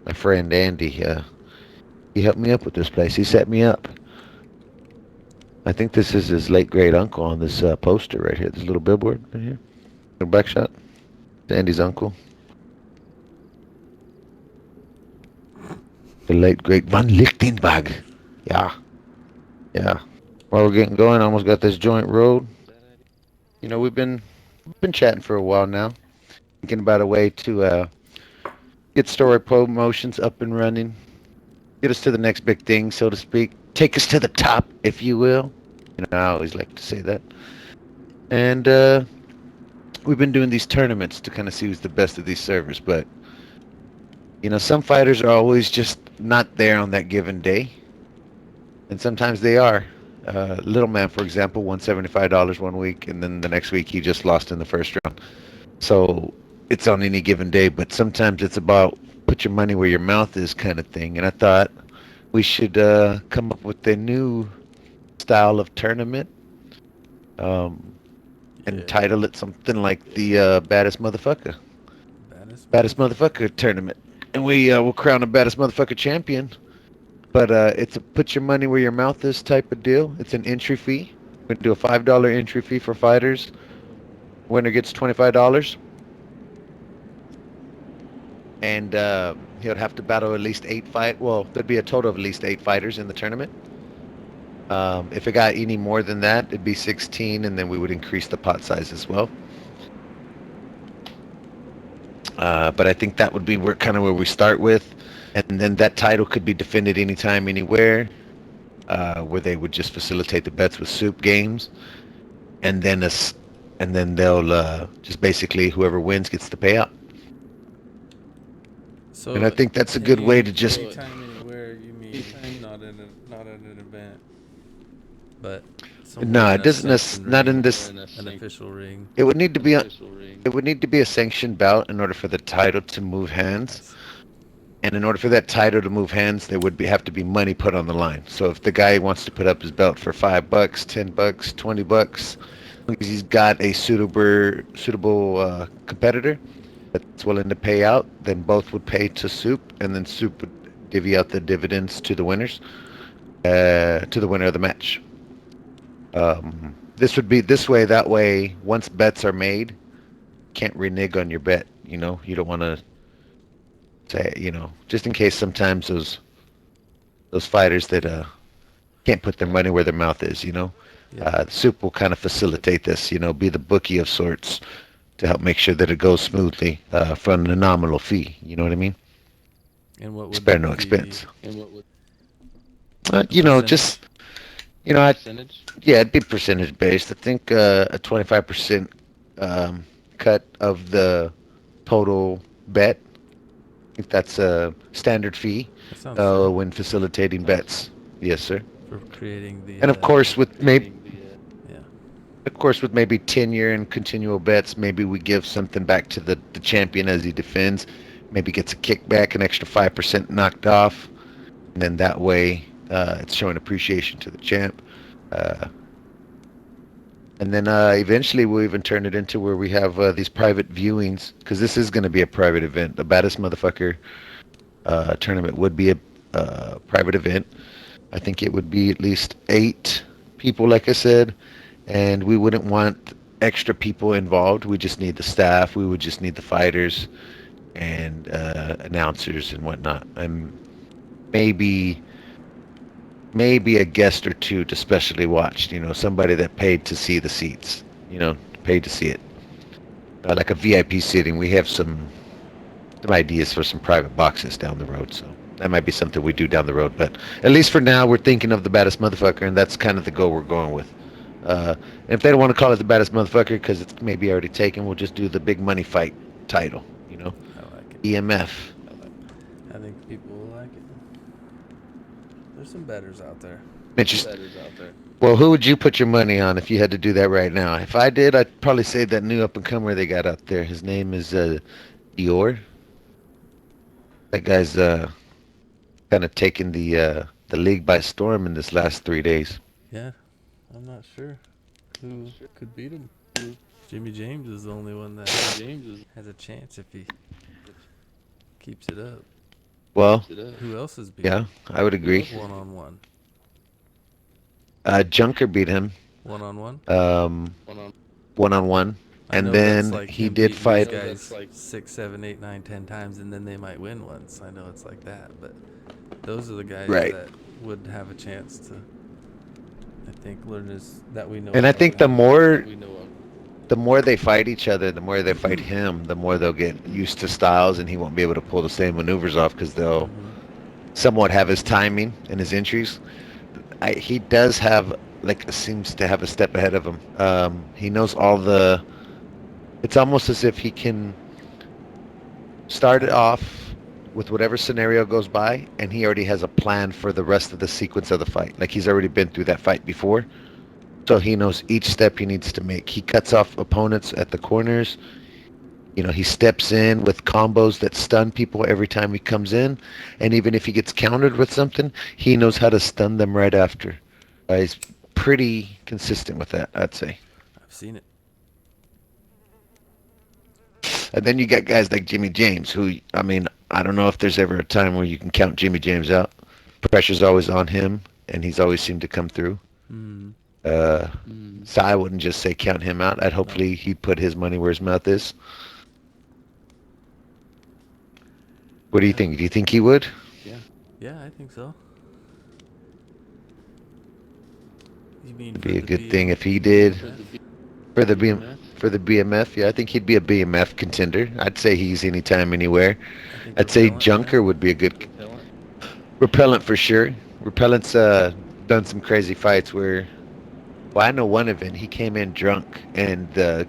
My friend Andy, he helped me up with this place. He set me up. I think this is his late great uncle on this poster right here. This little billboard right here. Little back shot. It's Andy's uncle, the late great Von Lichtenberg. Yeah, yeah. While we're getting going, I almost got this joint rolled. We've been chatting for a while now, thinking about a way to get story promotions up and running, get us to the next big thing, so to speak, take us to the top, if you will. I always like to say that. And we've been doing these tournaments to kind of see who's the best of these servers, but some fighters are always just not there on that given day, and sometimes they are. Little Man, for example, won $75 one week, and then the next week he just lost in the first round. So it's on any given day, but sometimes it's about put your money where your mouth is kind of thing. And I thought we should come up with a new style of tournament um, and Yeah. title it something like the Baddest Motherfucker. Baddest Baddest motherfucker. Motherfucker tournament. And we will crown a Baddest Motherfucker champion. But it's a put your money where your mouth is type of deal. It's an entry fee. We're going to do a $5 entry fee for fighters. Winner gets $25. And he would have to battle at least eight fight. Well, there'd be a total of at least eight fighters in the tournament. If it got any more than that, it'd be 16, and then we would increase the pot size as well. But I think that would be where we start with, and then that title could be defended anytime, anywhere, where they would just facilitate the bets with soup games, and then us, and then they'll just basically whoever wins gets the payout. And I So think that's a good way to just anytime, anywhere, you mean not at an event, but somewhere no, in it a doesn't. sanctioned Not in ring, this. an official ring. It would need to be it would need to be a sanctioned bout in order for the title to move I hands. see. And in order for that title to move hands, there would have to be money put on the line. So if the guy wants to put up his belt for $5, $10, $20, because he's got a suitable competitor that's willing to pay out, then both would pay to Soup, and then Soup would divvy out the dividends to the winners, to the winner of the match. This would be this way. That way, once bets are made, can't renege on your bet. You don't want to say, just in case sometimes those fighters that can't put their money where their mouth is. Yeah. Soup will kind of facilitate this. Be the bookie of sorts to help make sure that it goes smoothly for a nominal fee. You know what I mean? And what would Spare that no fee be? expense. A percentage? Just I yeah, it'd be percentage based. I think a 25% cut of the total bet. I think that's a standard fee That sounds fair when facilitating bets. Yes, sir. for creating the. And Yeah. of course, with maybe tenure and continual bets, maybe we give something back to the champion as he defends. Maybe gets a kickback, an extra 5% knocked off, and then that way it's showing appreciation to the champ. Uh, and then eventually we'll even turn it into where we have these private viewings, because this is going to be a private event. The baddest motherfucker tournament would be a private event. I think it would be at least eight people, like I said, and we wouldn't want extra people involved. We just need the staff. We would just need the fighters and announcers and whatnot, and maybe maybe a guest or two to specially watch. Somebody that paid to see the seats. Paid to see it, like a VIP sitting. We have some ideas for some private boxes down the road, so that might be something we do down the road. But at least for now, we're thinking of the baddest motherfucker, and that's kind of the goal we're going with. And if they don't want to call it the baddest motherfucker because it's maybe already taken, we'll just do the big money fight title. I like it. EMF. I think people will like it. There's some betters out there. Mitch, well, who would you put your money on if you had to do that right now? If I did, I'd probably say that new up and comer they got out there. His name is Dior. That guy's kind of taken the league by storm in this last 3 days. Yeah. I'm not sure who could beat him. Jimmy James is the only one that has a chance if he keeps it up. Well, Who else has beat yeah, him? I would agree. One on one. Junker beat him One on one. um, one on one, I and know that's then like he him did beating these fight. guys 6, 7, 8, 9, 10 times, and then they might win once. I know it's like that, but those are the guys Right. that would have a chance to, I think, learn this that we know And I of think anyway. the more they fight each other, the more they fight him, the more they'll get used to styles, and he won't be able to pull the same maneuvers off because they'll Mm-hmm. somewhat have his timing and his entries. He does have like seems to have a step ahead of him. He knows all the. It's almost as if he can start it Time it. off with whatever scenario goes by, and he already has a plan for the rest of the sequence of the fight. Like he's already been through that fight before, so he knows each step he needs to make. He cuts off opponents at the corners. He steps in with combos that stun people every time he comes in, and even if he gets countered with something, he knows how to stun them right after. He's pretty consistent with that, I'd say. I've seen it. And then you got guys like Jimmy James, who, I mean, I don't know if there's ever a time where you can count Jimmy James out. Pressure's always on him, and he's always seemed to come through. Mm. Uh, so I wouldn't just say count him out. I'd No. hopefully he'd put his money where his mouth is. What do you Yeah. think? Do you think he would? Yeah, I think so. You mean It'd for be a the good thing if he did. BMF? For the BMF, yeah, I think he'd be a BMF contender. I'd say he's anytime, anywhere. I think I'd say repellent. Yeah. Junker would be a good repellent for sure. Repellent's done some crazy fights where, well, I know one event he came in drunk and the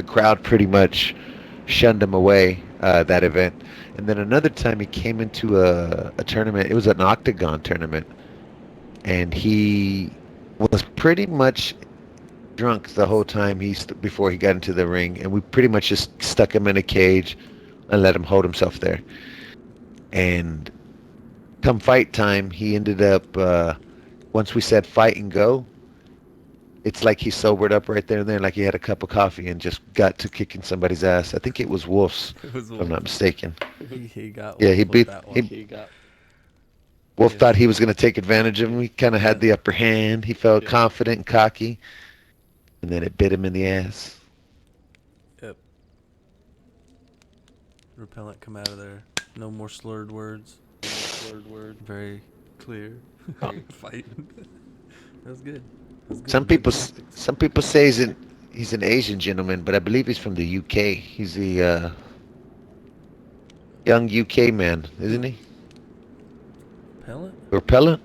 crowd pretty much shunned him away that event. And then another time he came into a tournament. It was an octagon tournament, and he was pretty much drunk the whole time before he got into the ring, and we pretty much just stuck him in a cage and let him hold himself there. And come fight time, he ended up once we said fight and go, it's like he sobered up right there and then, like he had a cup of coffee and just got to kicking somebody's ass. I think it was Wolf's, It was if I'm not Wolf. mistaken. He got Yeah, Wolf he with beat that one. he. Wolf Yeah. thought he was going to take advantage of him. He kind of Yeah. had the upper hand. He felt confident and cocky, and then it bit him in the ass. Yep. Repellent, come out of there. No more slurred words. Very clear. Fight. That was good. That was good. Some Good people, tactics. some people say he's an Asian gentleman, but I believe he's from the UK. He's a young UK man, isn't he? Repellent? Repellent?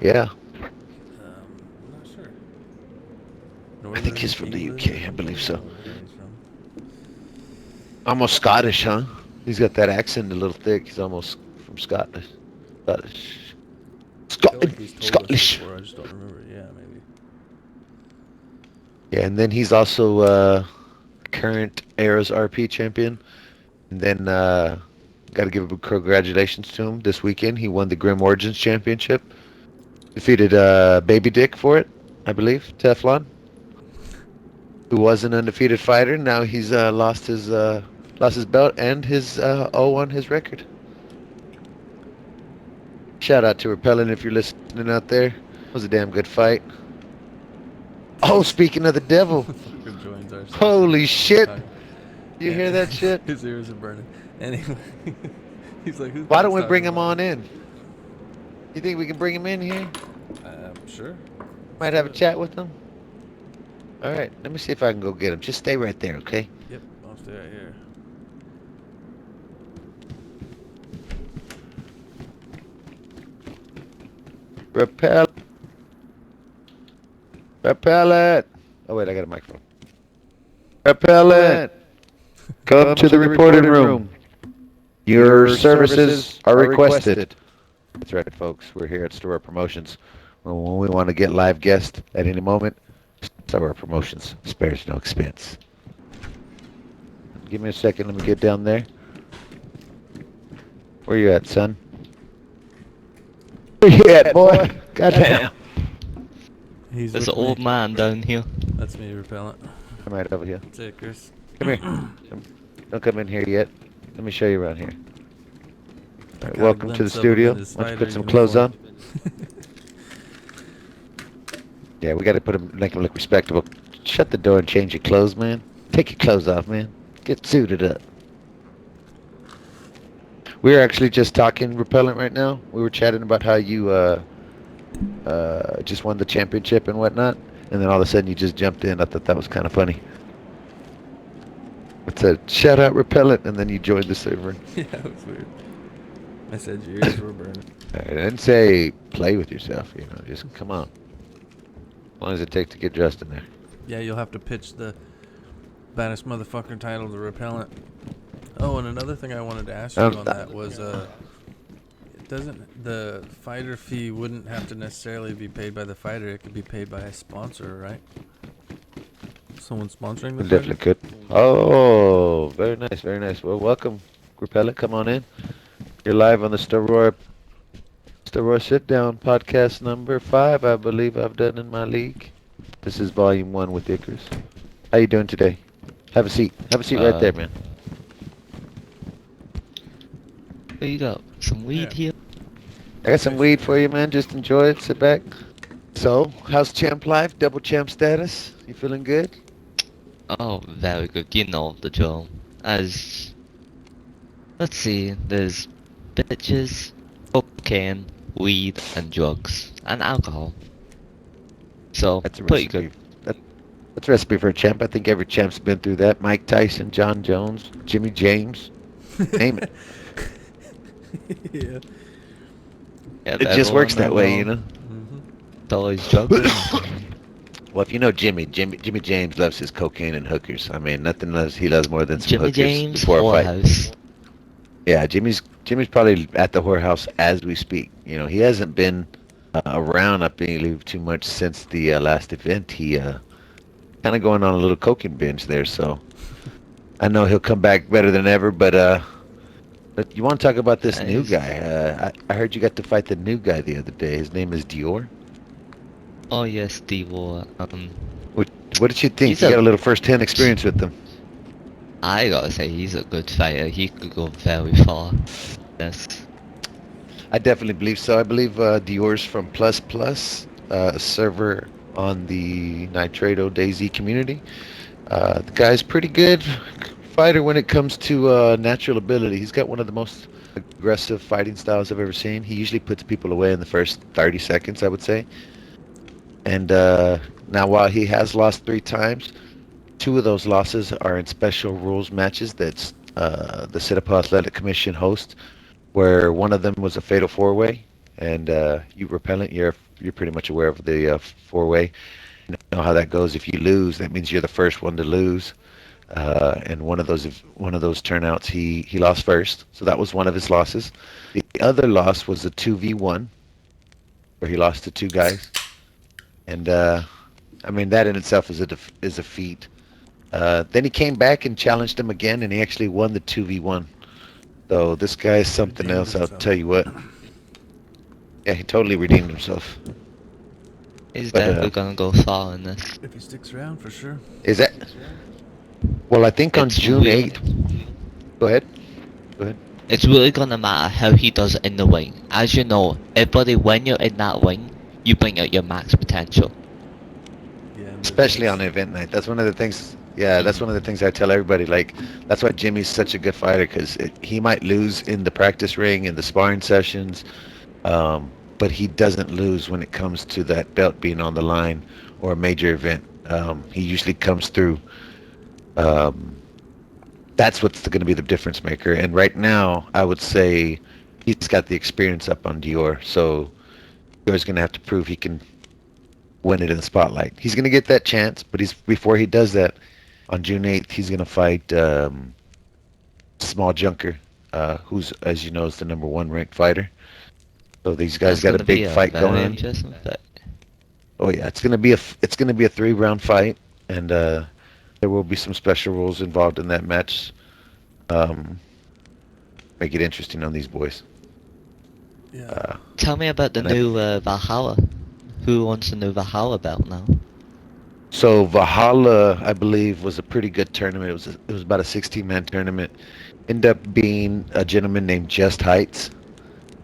Yeah, I'm not sure. I think Northern he's from the England or UK. I something? believe I so. don't know where he's from. Almost Scottish, huh? He's got that accent a little thick. He's almost from Scotland. Scottish. I feel like Scotland. he's told us Scottish. before. I just don't remember. Yeah, maybe. Yeah, and then he's also current Eras RP champion. And then got to give a big congratulations to him this weekend. He won the Grim Origins Championship. Defeated Baby Dick for it, I believe. Teflon, who was an undefeated fighter. Now he's lost his belt and his O on his record. Shout out to Repellent if you're listening out there. It was a damn good fight. Oh, speaking of the devil, Fucking joins our session. holy shit! Talking. You Yeah, hear that shit? his ears are burning. Anyway, he's like, "Who Why don't Pat's we talking bring him about?" on in? You think we can bring him in here? Sure. Let's Might do have a it. chat with him. All right, let me see if I can go get him. Just stay right there, okay? Yep, I'll stay right here. Repel, repellent. Oh wait, I got a microphone. Repellent, come to the reporting room. Your services are requested. That's right, folks. We're here at Staroye Promotions. When we want to get live guests at any moment, Staroye Promotions spares no expense. Give me a second. Let me get down there. Where you at, son? Where you at, boy? Goddamn. He's There's with an old me. man down here. That's me, Repellent. Come right over here. That's it, Chris. Come here. Don't come in here yet. Let me show you around here. I got a welcome to the glimpse of him studio. in Why his don't you spider put some clothes uniform. on? Yeah, we got to put him, make him look respectable. Shut the door and change your clothes, man. Take your clothes off, man. Get suited up. We're actually just talking repellent right now. We were chatting about how you just won the championship and whatnot, and then all of a sudden you just jumped in. I thought that was kind of funny. It said shout out repellent, and then you joined the server. Yeah, it was weird. I said your ears were burning. I didn't say play with yourself. Just come on. As long as it takes to get dressed in there. Yeah, you'll have to pitch the baddest motherfucker title to repellent. Oh, and another thing I wanted to ask you Um, on that was, doesn't the fighter fee wouldn't have to necessarily be paid by the fighter? It could be paid by a sponsor, right? Someone sponsoring the fighter. definitely could. Oh, very nice, very nice. Well, welcome, repellent. Come on in. You're live on the Staroye Sit Down podcast number 5, I believe I've done in my league. This is volume 1 with Icarus. How you doing today? Have a seat. Have a seat right Uh, there, man. we got some weed Yeah. here. I got some weed for you, man. Just enjoy it. Sit back. So, how's champ life? Double champ status? You feeling good? Oh, very good. You know the drill. As let's see, there's bitches, cocaine, weed, and drugs, and alcohol. So That's a pretty recipe. good. That's a recipe for a champ. I think every champ's been through that. Mike Tyson, John Jones, Jimmy James. Name it. Yeah. Yeah, It just everyone works that way, you know? Mm-hmm. It's always drugs. Well, if you know Jimmy James loves his cocaine and hookers. I mean, nothing he loves more than some Jimmy hookers James, before a fight. whorehouse. Yeah, Jimmy's probably at the whorehouse as we speak. He hasn't been around, I believe, too much since the last event. He kind of going on a little cocaine binge there, so I know he'll come back better than ever. But you want to talk about this new Nice. guy? I heard you got to fight the new guy the other day. His name is Dior. Oh yes, the war. What did you think? He's You a. got a little first-hand experience with him. I gotta say, he's a good fighter. He could go very far. Yes. I definitely believe so. I believe Dior's from Plus Plus, a server on the Nitrado DayZ community. The guy's pretty good fighter when it comes to natural ability. He's got one of the most aggressive fighting styles I've ever seen. He usually puts people away in the first 30 seconds, I would say. And now, while he has lost 3 times, 2 of those losses are in special rules matches that the Sitapa Athletic Commission hosts, where one of them was a fatal 4-way, and you repellent, you're pretty much aware of the 4-way. You know how that goes. If you lose, that means you're the first one to lose. And one of those turnouts, he lost first, so that was one of his losses. The other loss was a 2v1, where he lost to 2 guys, and I mean that in itself is a feat. Then he came back and challenged him again, and he actually won the 2v1. So this guy's something Redeemed else. I'll himself. tell you what. Yeah, he totally redeemed himself. He's But definitely gonna go far in this. If he sticks around, for sure. is that? Well, I think on It's June really, 8th. Go ahead. Go ahead. it's really gonna matter how he does it in the ring. As you know, everybody, when you're in that ring, you bring out your max potential. Yeah, and there's Especially on always event night. That's one of the things. Yeah, that's one of the things I tell everybody. Like, that's why Jimmy's such a good fighter, because he might lose in the practice ring, in the sparring sessions, but he doesn't lose when it comes to that belt being on the line or a major event. He usually comes through. Um, that's what's going to be the difference maker. And right now, I would say he's got the experience up on Dior. So Dior's going to have to prove he can win it in the spotlight. He's going to get that chance, but before he does that, on June 8th, he's going to fight Small Junker, who's, as you know, is the #1 ranked fighter. So these guys That's got a gonna be big a fight going very on. interesting fight. Oh yeah, it's gonna be a 3-round fight, and there will be some special rules involved in that match. Um, Make it interesting on these boys. yeah. Tell me about the And I, new Valhalla. Who wants the new Valhalla belt now? so Valhalla, I believe, was a pretty good tournament. It was about a 16-man tournament. Ended up being a gentleman named Just Heights.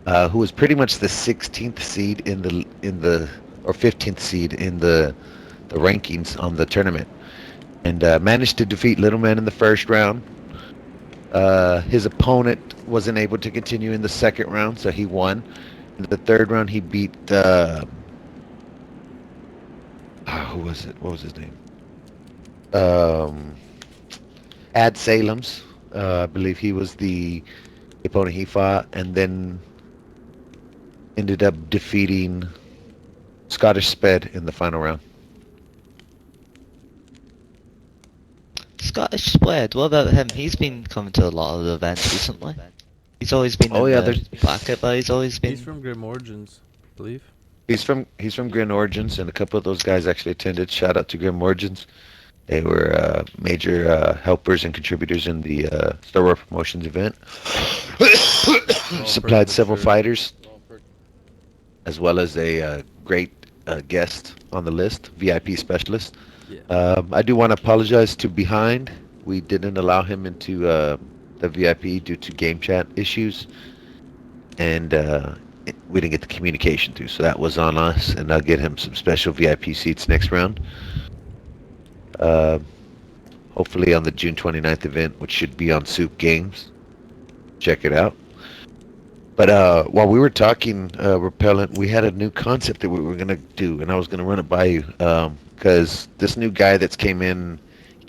who was pretty much the 16th seed in the or 15th seed in the rankings on the tournament, and managed to defeat Little Man in the first round. His opponent wasn't able to continue in the second round, so he won. In the third round, he beat who was it? What was his name? Um, Ad Salem's. I believe he was the opponent he fought, and then ended up defeating Scottish Sped in the final round. Scottish Squared, what about him? He's been coming to a lot of the events recently. He's always been Oh in yeah, the bracket, but he's always been. He's from Grim Origins, I believe. he's from Grin Origins, and a couple of those guys actually attended. Shout out to Grim Origins. They were major helpers and contributors in the Star Wars Promotions event. All Supplied purchased several shirt. fighters, as well as a great guest on the list, VIP specialist. Yeah. I do want to apologize to Behind. We didn't allow him into the VIP due to game chat issues, and we didn't get the communication through, so that was on us, and I'll get him some special VIP seats next round. Uh, Hopefully on the June 29th event, which should be on Soup Games. Check it out. But while we were talking, Repellent, we had a new concept that we were going to do, and I was going to run it by you. Because this new guy that's came in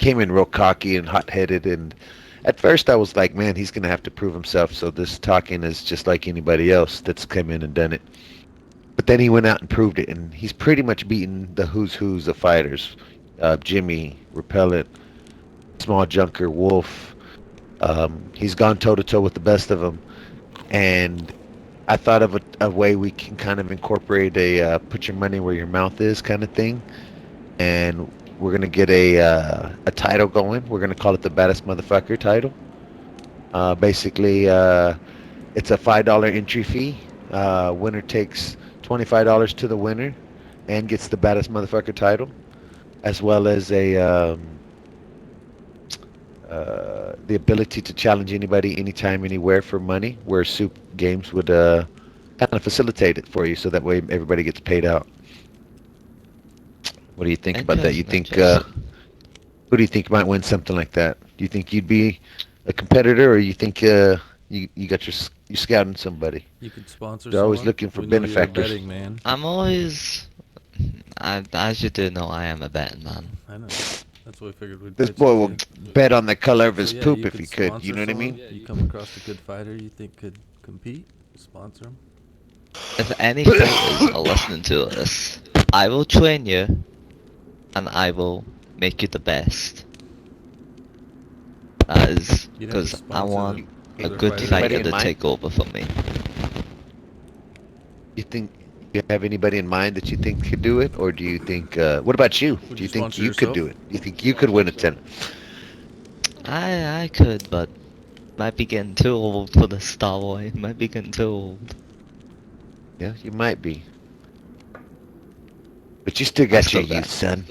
real cocky and hot-headed, and at first I was like, man, he's going to have to prove himself, so this talking is just like anybody else that's come in and done it. But then he went out and proved it, and he's pretty much beaten the who's of fighters. Jimmy, Repellent, Small Junker, Wolf. He's gone toe-to-toe with the best of them. And I thought of a way we can kind of incorporate a put your money where your mouth is kind of thing. And we're going to get a title going. We're going to call it the Baddest Motherfucker title. Basically, it's a $5 entry fee. Winner takes $25 to the winner and gets the Baddest Motherfucker title, as well as the ability to challenge anybody, anytime, anywhere for money, where Soup Games would kind of facilitate it for you, so that way everybody gets paid out. What do you think about that? You think who do you think might win something like that? Do you think you'd be a competitor, or you think you got you scouting somebody? You could sponsor They're always someone. looking for We know you're a benefactors. betting man. I'm always. As you do know, I am a betting man. I know. That's what we figured we'd This pitch boy it will to you. bet on the color of his So, yeah, poop you if he could. sponsor You know what I mean? someone, you come across a good fighter you think could compete, sponsor him. If any fighters are listening to this, I will train you, and I will make you the best. That is You'd have to because I sponsor want the a other good fighters. fighter Anybody in to mind? take over for me. You think you have anybody in mind that you think could do it, or do you think? What about you? Would Do you you think sponsor you could yourself? do it? Do you think you could win a ten? I could, but might be getting too old for the Staroye. Might be getting too old. Yeah, you might be. But you still I got still your got- youth, son.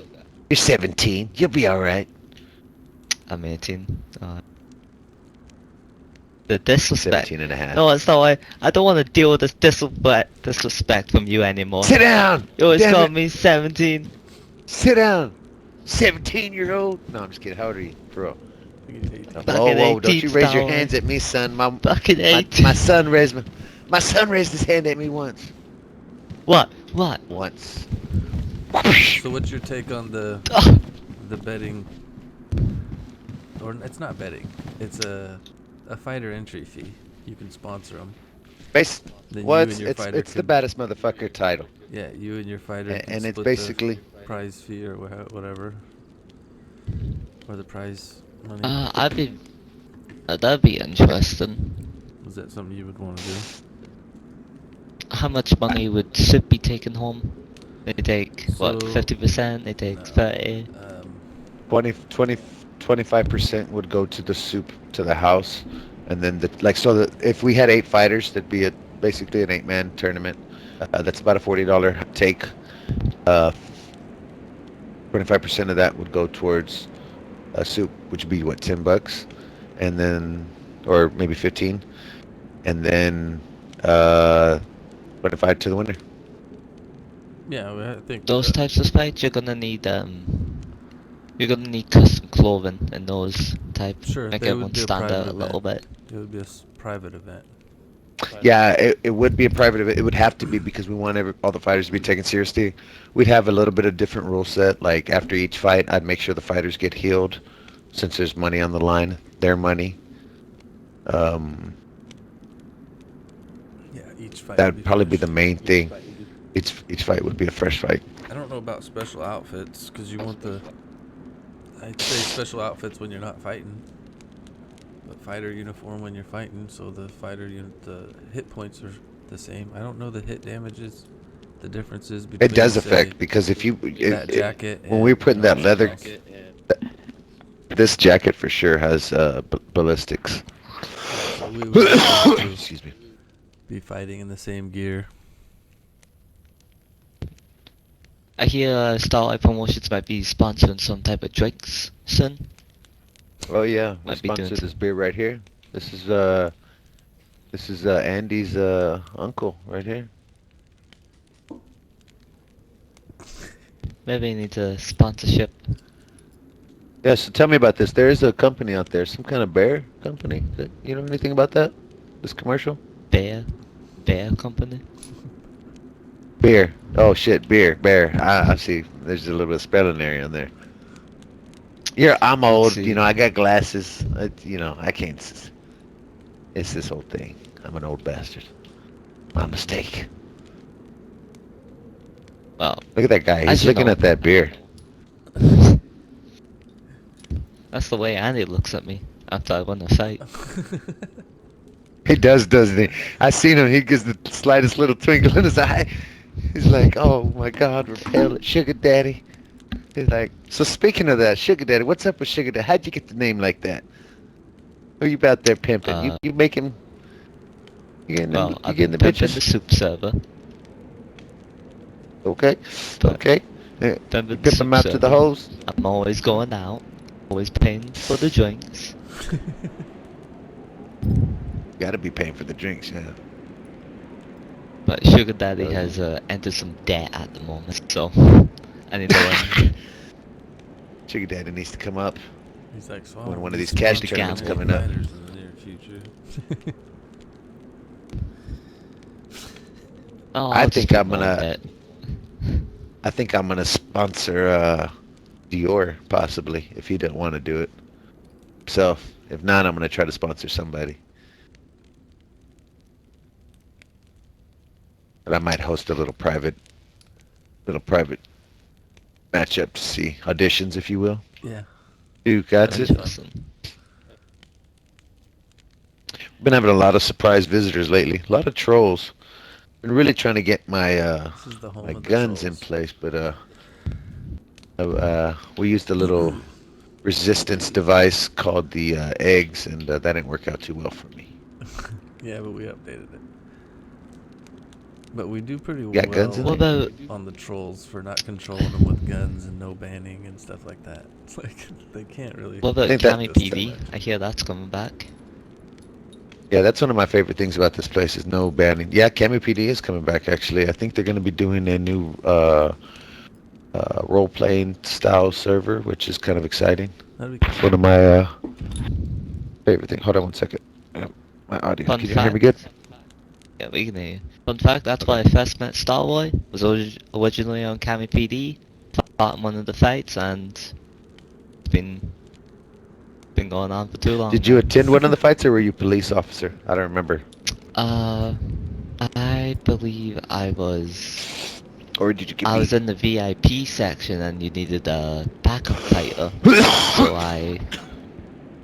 You're 17. You'll be all right. I'm 18. The disrespect. 17 and a half. No, it's not why. I don't want to deal with this disrespect from you anymore. Sit down! You always Damn call it. me 17. Sit down! 17-year-old? No, I'm just kidding. How old are you, for real? I think he's 18. Back Whoa, in whoa, don't 18, you raise your Staroye. hands at me, son. Back in 8. My son raised my son raised his hand at me once. What? Once. So what's your take on the betting? Or it's not betting. It's a fighter entry fee. You can sponsor them. Base, Then well, you and your it's fighter the could- baddest motherfucker title. Yeah, you and your fighter And can it's split basically the prize fee or whatever, or the prize money. I'd be. That'd be interesting. Is that something you would want to do? How much money would Sid be taking home? They take, what, So- 50%? They take No. 30? 25% would go to the soup, to the house, and then if we had 8 fighters, that'd be basically an 8-man tournament. That's about a $40 take. 25% of that would go towards soup, which would be what, $10, and then, or maybe 15, and then Uh, 25 to the winner. Yeah, I think Those types of fights, you're gonna need custom clothing in those type. sure Make they would everyone be a stand private out a little event. bit. It would be a private event. Yeah, it would be a private event. It would have to be because we want all the fighters to be taken seriously. We'd have a little bit of different rule set. Like after each fight, I'd make sure the fighters get healed, since there's money on the line, their money. Um, Yeah, each fight would be that'd probably be fresh. the main thing. Each fight would be a fresh fight. I don't know about special outfits because you want the. I'd say special outfits when you're not fighting, but fighter uniform when you're fighting. So the fighter unit, the hit points are the same. I don't know the hit damages, the differences between. It does say, affect because if you that jacket when we put in that leather, else. this jacket for sure has ballistics. Yeah, so we would have to Excuse me. be fighting in the same gear. I hear Starlight Promotions might be sponsoring some type of drinks soon. Oh yeah, we Might be doing sponsor this some. beer right here. This is Andy's uncle right here. Maybe you need a sponsorship. Yeah, so tell me about this. There is a company out there, some kind of bear company. You know anything about that? This commercial? Bear. Bear company. Beer. Oh shit, bear. I see. There's a little bit of spelling error on there. Yeah, I'm Let's old. see. I got glasses. I can't. It's this whole thing. I'm an old bastard. My mistake. Well, Look at that guy. as He's you looking know, at that beer. that's the way Andy looks at me after I win a fight. He does, doesn't he? I seen him. He gives the slightest little twinkle in his eye. He's like, "Oh my God, repel it, sugar daddy." He's like, "So speaking of that, sugar daddy, what's up with sugar daddy? How'd you get the name like that? Who you out there pimping? You making? Well, You I've getting been the pimping the bitches? soup server, Okay, but okay. You pimping the pimp them soup out to the server. hoes. I'm always going out, always paying for the drinks. Got to be paying for the drinks, yeah. But Sugar Daddy Oh, has entered some debt at the moment, so I need to sugar daddy needs to come up He's like, so I when want one to of be these cash to sponsoring tournaments gamble. any coming up. fighters in the near future. Oh, I I'll just think put I'm more gonna. bet. I think I'm gonna sponsor Dior possibly if he didn't want to do it. So if not, I'm gonna try to sponsor somebody. But I might host a little private matchup to see auditions, if you will. Yeah. You got That'd it. be fun. Listen, Been having a lot of surprise visitors lately. A lot of trolls. Been really trying to get This is the my home of the guns in trolls. place, but we used a little resistance device called the eggs, and that didn't work out too well for me. Yeah, but we updated it. But we do pretty Got guns in what it? about on the trolls for not controlling them with guns and no banning and stuff like that. It's like they can't really. what about think that- Cami PD? I hear that's coming back. Yeah, that's one of my favorite things about this place is no banning. Yeah, Cami PD is coming back actually. I think they're going to be doing a new role-playing style server, which is kind of exciting. That'd be It's cool. one of my favorite things. Hold on one second. My audio. Fun Can you fact. hear me good? Yeah, we can hear you. Fun fact, that's why I first met Starboy. Was originally on Cami PD, fought in one of the fights, and it's been going on for too long. Did you attend one of the fights, or were you a police officer? I don't remember. Uh, I believe I was. Or did you get I was beat? in the VIP section, and you needed a backup fighter.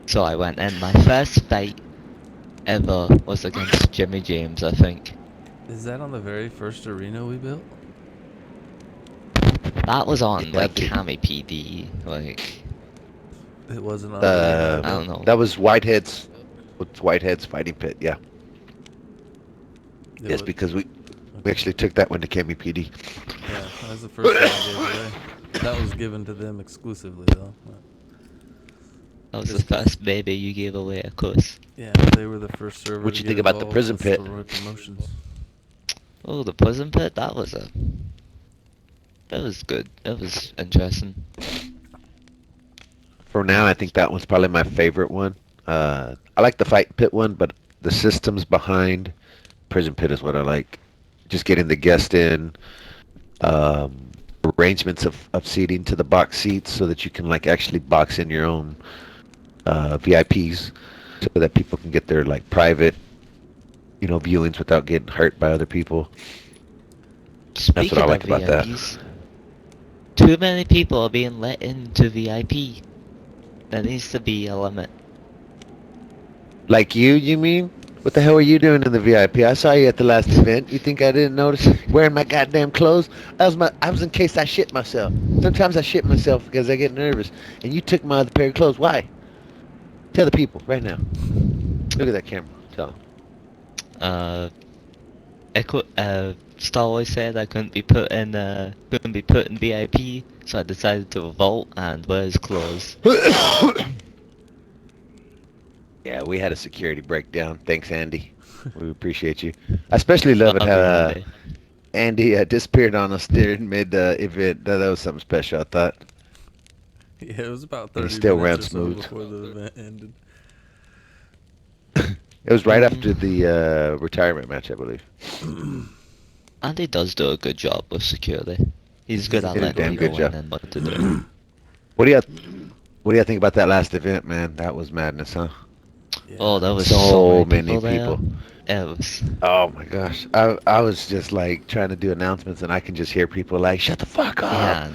So I went in. My first fight ever was against Jimmy James, I think. Is that on the very first arena we built? That was on It like had to. Cami PD, like It wasn't on the arena I I built. don't know. That was Whitehead's. With Whitehead's fighting pit. Yeah. It Yes, wa- because we okay. actually took that one to Cami PD. Yeah, that was the first one I gave away. That was given to them exclusively though. But- That was the Just 'cause- first baby you gave away, of course. Yeah, they were the first server What'd to you get think about the involved prison with pit? Staroye Promotions. Oh, the prison pit. That was a. That was good. That was interesting. For now, I think that one's probably my favorite one. I like the fight pit one, but the systems behind prison pit is what I like. Just getting the guest in, um, arrangements of seating to the box seats so that you can like actually box in your own VIPs so that people can get their like private, viewings without getting hurt by other people. That's what I Speaking of like about that. VIPs, too many people are being let into VIP. There needs to be a limit. Like you mean? What the hell were you doing in the VIP? I saw you at the last event. You think I didn't notice? Wearing my goddamn clothes? I was in case I shit myself. Sometimes I shit myself because I get nervous. And you took my other pair of clothes. Why? Tell the people right now. Look at that camera. Tell them. Uh, Staroye said I couldn't be put in VIP, so I decided to revolt and wear his clothes. Yeah, we had a security breakdown. Thanks, Andy. We appreciate you. I especially love it Love how you, Andy. Andy disappeared on us during mid-event. That was something special, I thought. Yeah, it was about And he 30 still minutes ran or so smooth. before the event ended. It was right after Mm, the retirement match, I believe. Andy does do a good job with security. He's good He's a at He did a good letting damn you good know when job. and what to do. What do you What do you think about that last event, man? That was madness, huh? Oh, Yeah. there was so So many many people there. people. It was. Oh my gosh. I was just like trying to do announcements and I can just hear people like, "Shut the fuck up." Yeah,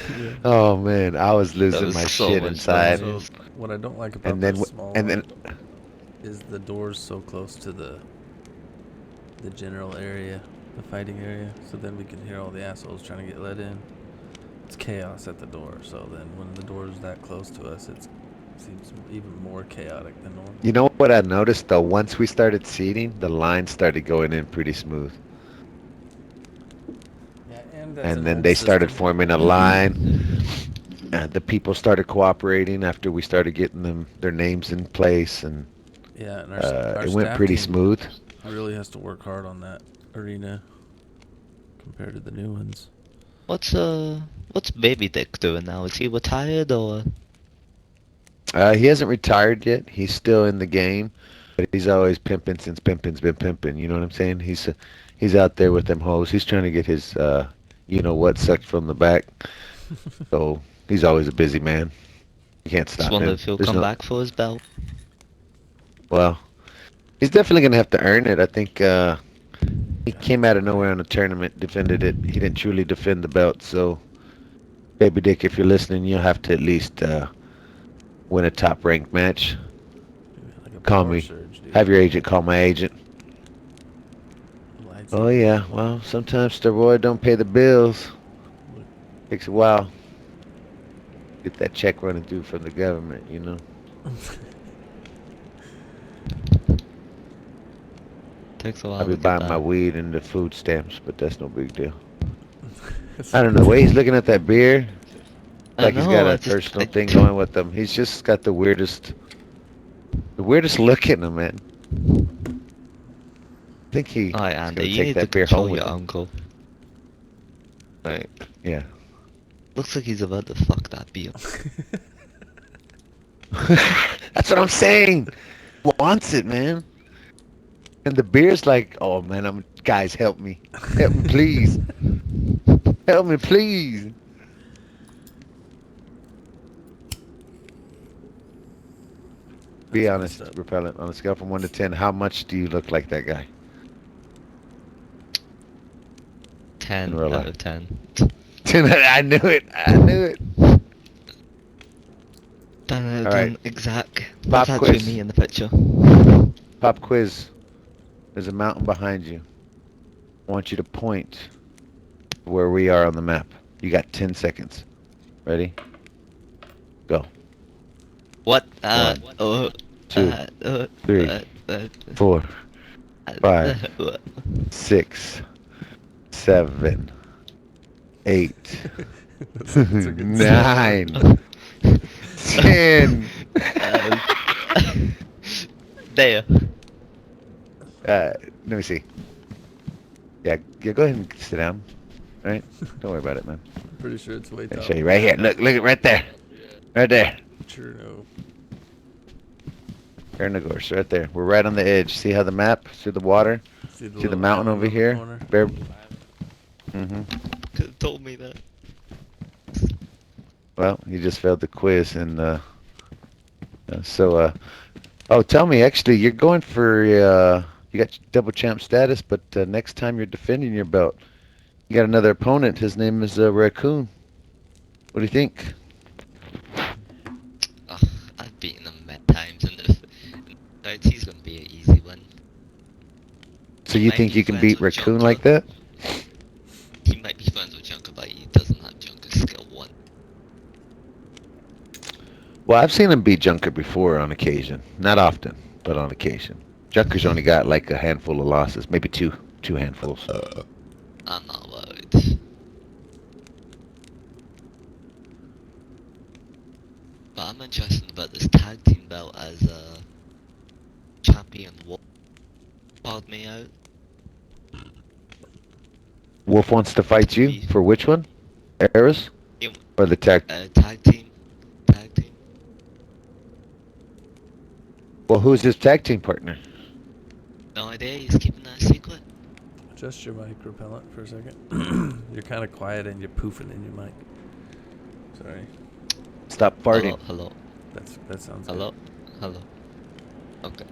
Yeah. Oh man, I was there losing was my so shit much inside. So noise. what I don't like And about the then small and then one is the doors so close to the general area, the fighting area. So then we can hear all the assholes trying to get let in. It's chaos at the door. So then when the door is that close to us, it seems even more chaotic than normal. you know what I noticed though, once we started seating, the line started going in pretty smooth. Yeah, and that's And an then old they started system. forming a line. And the people started cooperating after we started getting their names in place, and Yeah, and our it went staff pretty team smooth. really has to work hard on that arena compared to the new ones. What's Baby Dick doing now? Is he retired or? He hasn't retired yet. He's still in the game, but he's always pimping since pimping's been pimping. You know what I'm saying? He's out there with them hoes. He's trying to get his you know what sucked from the back. So he's always a busy man. You can't Just stop wonder him. if he'll There's come no back for his belt. well, he's definitely gonna have to earn it. I think he came out of nowhere on a tournament, defended it. He didn't truly defend the belt. So, Baby Dick, if you're listening, you'll have to at least win a top ranked match. Like a Call power me. surge, dude. Have your agent call my agent. Oh Lightsaber yeah, control. well sometimes steroid don't pay the bills. Look. Takes a while. Get that check running through from the government, you know. Takes a I'll while be to get buying my that. weed and the food stamps, but that's no big deal. I don't know. The way he's looking at that beer, I like he's got know. a personal thing going with him. He's just got the weirdest look in him, man. I think he's Alright, Andy, gonna you take need to that beer home control with your him. uncle. Right. Yeah. Looks like he's about to fuck that beer. That's what I'm saying. Wants it, man. And the beer's like, oh man, guys, help me, please, help me, please. Be That's messed honest, up. Repellent. On a scale from 1 to 10, how much do you look like that guy in 10 real out life? of 10. 10. I knew it. I knew it. 10 out of All right. 10 exact. That's Pop actually quiz. me in the picture. Pop quiz. There's a mountain behind you. I want you to point where we are on the map. You got 10 seconds. Ready? Go. What? 1, 2, Uh, 3, uh, uh, 4, 5, uh, 6, 7, 8, That's a good start. 9, Listen. Um, there. Let me see. Yeah. Go ahead and sit down. All right. Don't worry about it, man. I'm pretty sure it's way I'll top. show you right here. Look it right there. Right there. Sure, no. Ernagor's right there. We're right on the edge. See how the map? See the water? See the See the little mountain island over on the here? corner? Bear. Mm-hmm. Could have told me that. Well, you just failed the quiz, and oh, tell me. Actually, you're going for you got double champ status, but next time you're defending your belt, you got another opponent. His name is Raccoon. What do you think? Oh, I've beaten him many times in the fights. He's gonna be an easy one. So He you might think be you can friends beat with Raccoon Junker. like that? He might be friends with Junker, but he doesn't have Junker's skill 1. Well, I've seen him beat Junker before on occasion. Not often, but on occasion. Junker's only got like a handful of losses, maybe two handfuls. I'm not worried. But I'm interested about this tag team belt as champion Wolf called me out. Wolf wants to fight you Be for which one? Eris him, or the tag? tag team. Tag team. Well, who's his tag team partner? No idea, he's keeping that secret. Adjust your mic repellent for a second. You're kind of quiet and you're poofing in your mic. Sorry. Stop farting. Hello. That sounds Hello. Hello. Okay.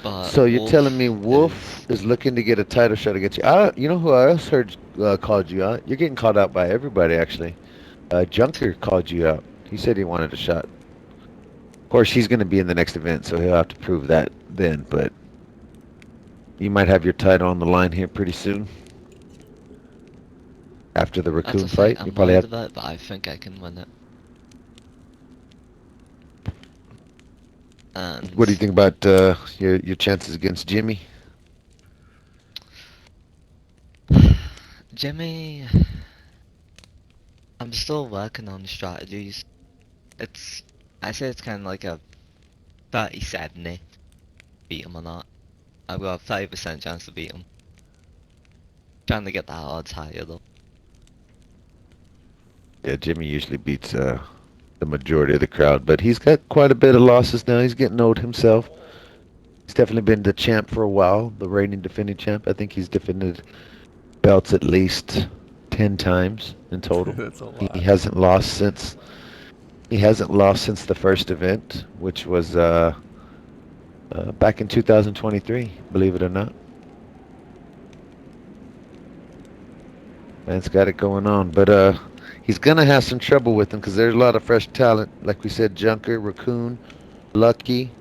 But So you're Wolf telling me Wolf is looking to get a title shot against you? You know who I else heard called you out? You're getting called out by everybody, actually. Junker called you out. He said he wanted a shot. Of course, he's going to be in the next event, so he'll have to prove that then. But you might have your title on the line here pretty soon. After the That's Raccoon a fight, fight you I'm probably worried have. about, but I think I can win it. And What do you think about your chances against Jimmy? Jimmy, I'm still working on strategies. I say it's kind of like a 30-70 beat him or not. I've got a 30% chance to beat him. Trying to get the odds higher though. Yeah, Jimmy usually beats the majority of the crowd, but he's got quite a bit of losses now. He's getting old himself. He's definitely been the champ for a while, the reigning defending champ. I think he's defended belts at least 10 times in total. That's a He lot. hasn't lost since the first event, which was back in 2023, believe it or not. Man's got it going on, but he's gonna have some trouble with him because there's a lot of fresh talent. Like we said, Junker, Raccoon, Lucky,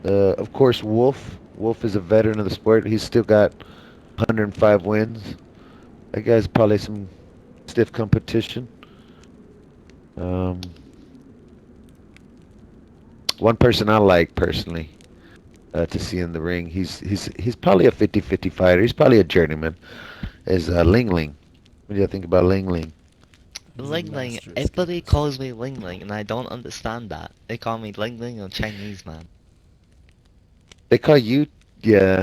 of course, Wolf. Wolf is a veteran of the sport. He's still got 105 wins. That guy's probably some stiff competition. Um, One person I like personally to see in the ring. He's probably a 50-50 fighter. He's probably a journeyman. Is Ling Ling. What do you think about Ling Ling? He's a Ling Ling, master everybody escapist. calls me Ling Ling and I don't understand that. They call me Ling Ling or Chinese man. They call you, yeah,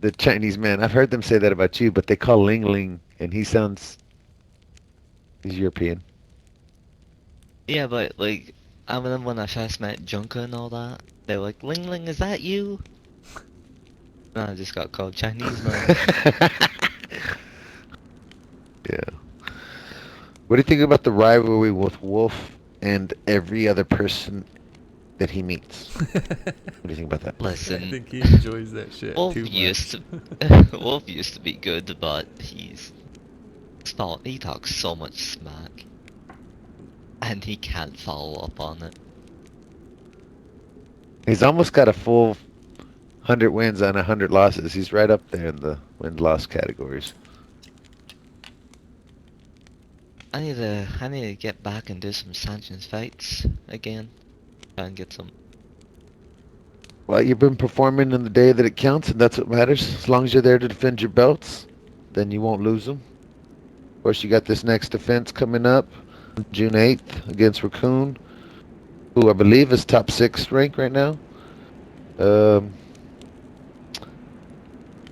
the Chinese man. I've heard them say that about you, but they call Ling Ling, and he's European. Yeah, but like, I remember when I first met Junker and all that, they were like, Ling Ling, is that you? And I just got called Chinese man. Yeah. What do you think about the rivalry with Wolf and every other person that he meets? What do you think about that? I Listen, think he enjoys that shit Wolf too used much. to Wolf used to be good, but he talks so much smack, and he can't follow up on it. He's almost got a full 100 wins and 100 losses. He's right up there in the win-loss categories. I need to get back and do some sanctions fights again. Try and get some. Well, you've been performing in the day that it counts, and that's what matters. As long as you're there to defend your belts, then you won't lose them. Of course, you got this next defense coming up, June 8th against Raccoon. who I believe is top 6 rank right now. Um,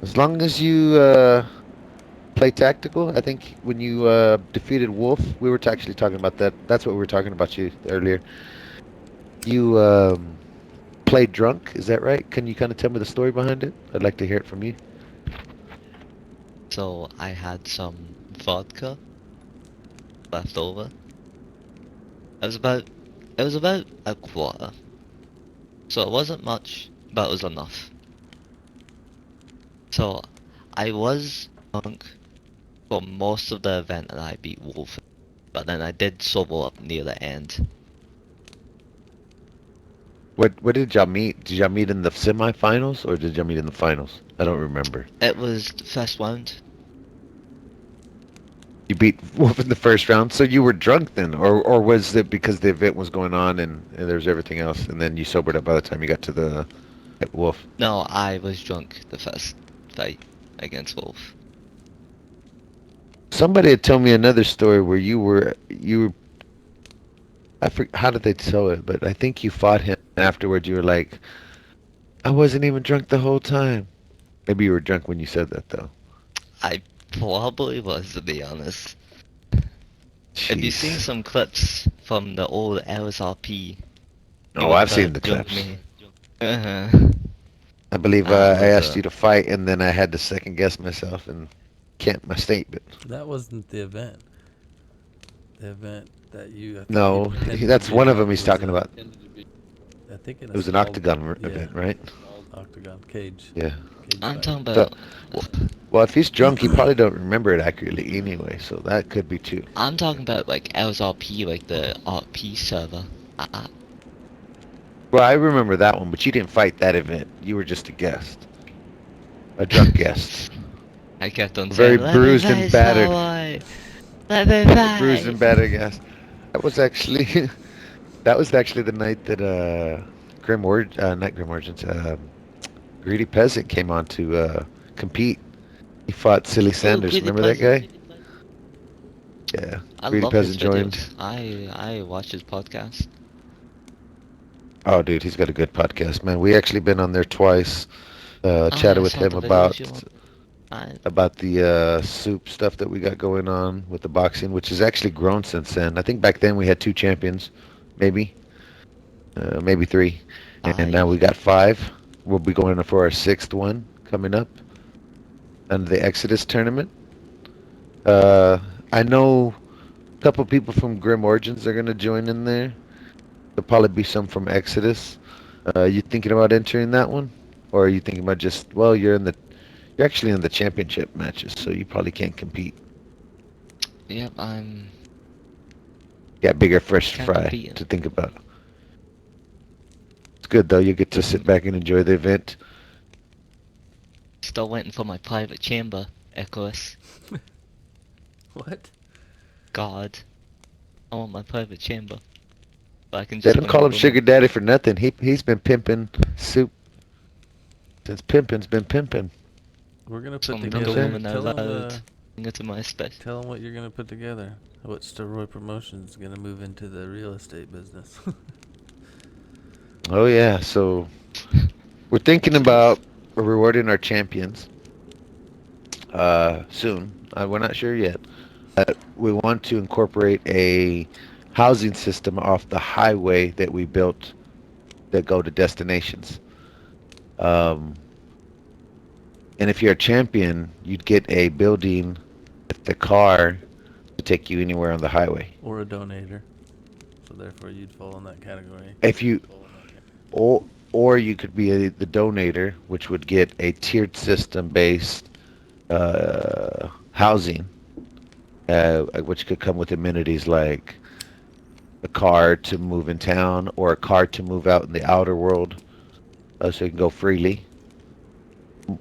as long as you play tactical, I think when you defeated Wolf, we were actually talking about that. That's what we were talking about you earlier. You played drunk, is that right? Can you kind of tell me the story behind it? I'd like to hear it from you. So I had some vodka left over. It was about it was about a quarter. So it wasn't much, but it was enough. So I was drunk for most of the event and I beat Wolf. But then I did solo up near the end. What did y'all meet? Did y'all meet in the semifinals or did y'all meet in the finals? I don't remember. It was the first round. You beat Wolf in the first round, so you were drunk then, or was it because the event was going on and there was everything else, and then you sobered up by the time you got to the Wolf? No, I was drunk the first fight against Wolf. Somebody had told me another story where you were I forget how did they tell it, but I think you fought him afterwards. You were like, I wasn't even drunk the whole time. Maybe you were drunk when you said that though. I probably was, to be honest. If you've seen Jeez. some clips from the old LSRP, you Oh, would I've have seen the heard drunk clips. me. Uh-huh. I believe That I was asked you to fight, and then I had to second guess myself and can't my statement. That wasn't the event. The event that I think you No, pretended to that's be one of them drunk he's was talking about. I think in It a was an small, octagon yeah, event, right? octagon cage, Yeah. cage I'm fight. talking So, about well, well, if he's drunk, he probably don't remember it accurately anyway. So that could be too. I'm talking about like LSRP, like the RP server. I, Well, I remember that one, but you didn't fight that event. You were just a guest, a drunk guest, I kept on very saying, "Let me bruised fight, and battered, Starlight! Let me bruised fight!" and battered guest. That was actually that was actually the night that not Grim Origins, Greedy Peasant came on to compete. He fought Silly Oh, Sanders. Greedy Remember that Peasant. guy? Yeah. I Greedy love his Peasant joined. videos. I watch his podcast. Oh, dude, he's got a good podcast, man. We actually been on there twice. I Chatted with saw him the videos you want. I about the soup stuff that we got going on with the boxing, which has actually grown since then. I think back then we had 2 champions, maybe, maybe 3, and now I we got 5. We'll be going for our 6th one coming up under the Exodus tournament. Uh, I know a couple people from Grim Origins are gonna join in there. There'll probably be some from Exodus. You thinking about entering that one, or are you thinking about just well, you're actually in the championship matches, so you probably can't compete. yep, I'm Yeah, bigger fish to can't fry compete. to think about. It's good though. You get to sit I'm back and enjoy the event. still waiting for my private chamber, Icarus. What? God, I want my private chamber. So I can They just don't bring call the him Sugar women. Daddy for nothing. He's been pimping soup since pimping's been pimping. We're gonna put Some You know what I'm together. single saying? women are allowed into my space. Tell them what you're gonna put together. What Staroye Promotions is gonna move into the real estate business. Oh yeah. So we're thinking Jeez. about rewarding our champions soon. We're not sure yet. We want to incorporate a housing system off the highway that we built that go to destinations. Um, and if you're a champion, you'd get a building with the car to take you anywhere on the highway. Or a donator. So therefore, you'd fall in that category. If you or you could be the donator, which would get a tiered system based housing, which could come with amenities like a car to move in town or a car to move out in the outer world, so you can go freely,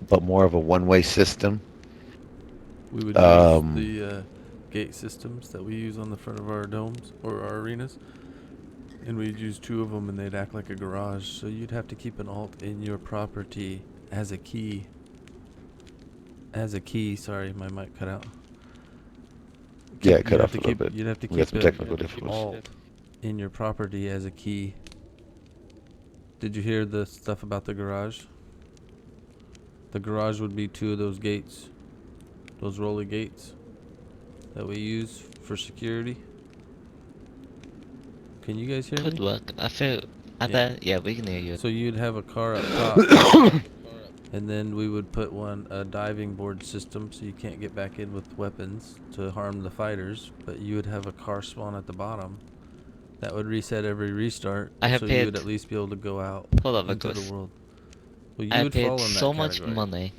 but more of a one-way system. We would use Um, the gate systems that we use on the front of our domes or our arenas, and we'd use 2 of them, and they'd act like a garage. So you'd have to keep an alt in your property as a key. As a key. Sorry, my mic cut out. yeah, Keep. it cut You'd have off to a little keep. bit. You'd have to We got keep some a technical difficulties. alt in your property as a key Did you hear the stuff about the garage? The garage would be 2 of those gates, those roller gates that we use for security. Can you guys hear Could me? work. I Yeah. bet, yeah, we can hear you. So you'd have a car up top, and then we would put a diving board system so you can't get back in with weapons to harm the fighters, but you would have a car spawn at the bottom that would reset every restart, I have so you would paid, at least be able to go out hold on, into the Icarus. world. Well, I you have would paid fall in that so much category. money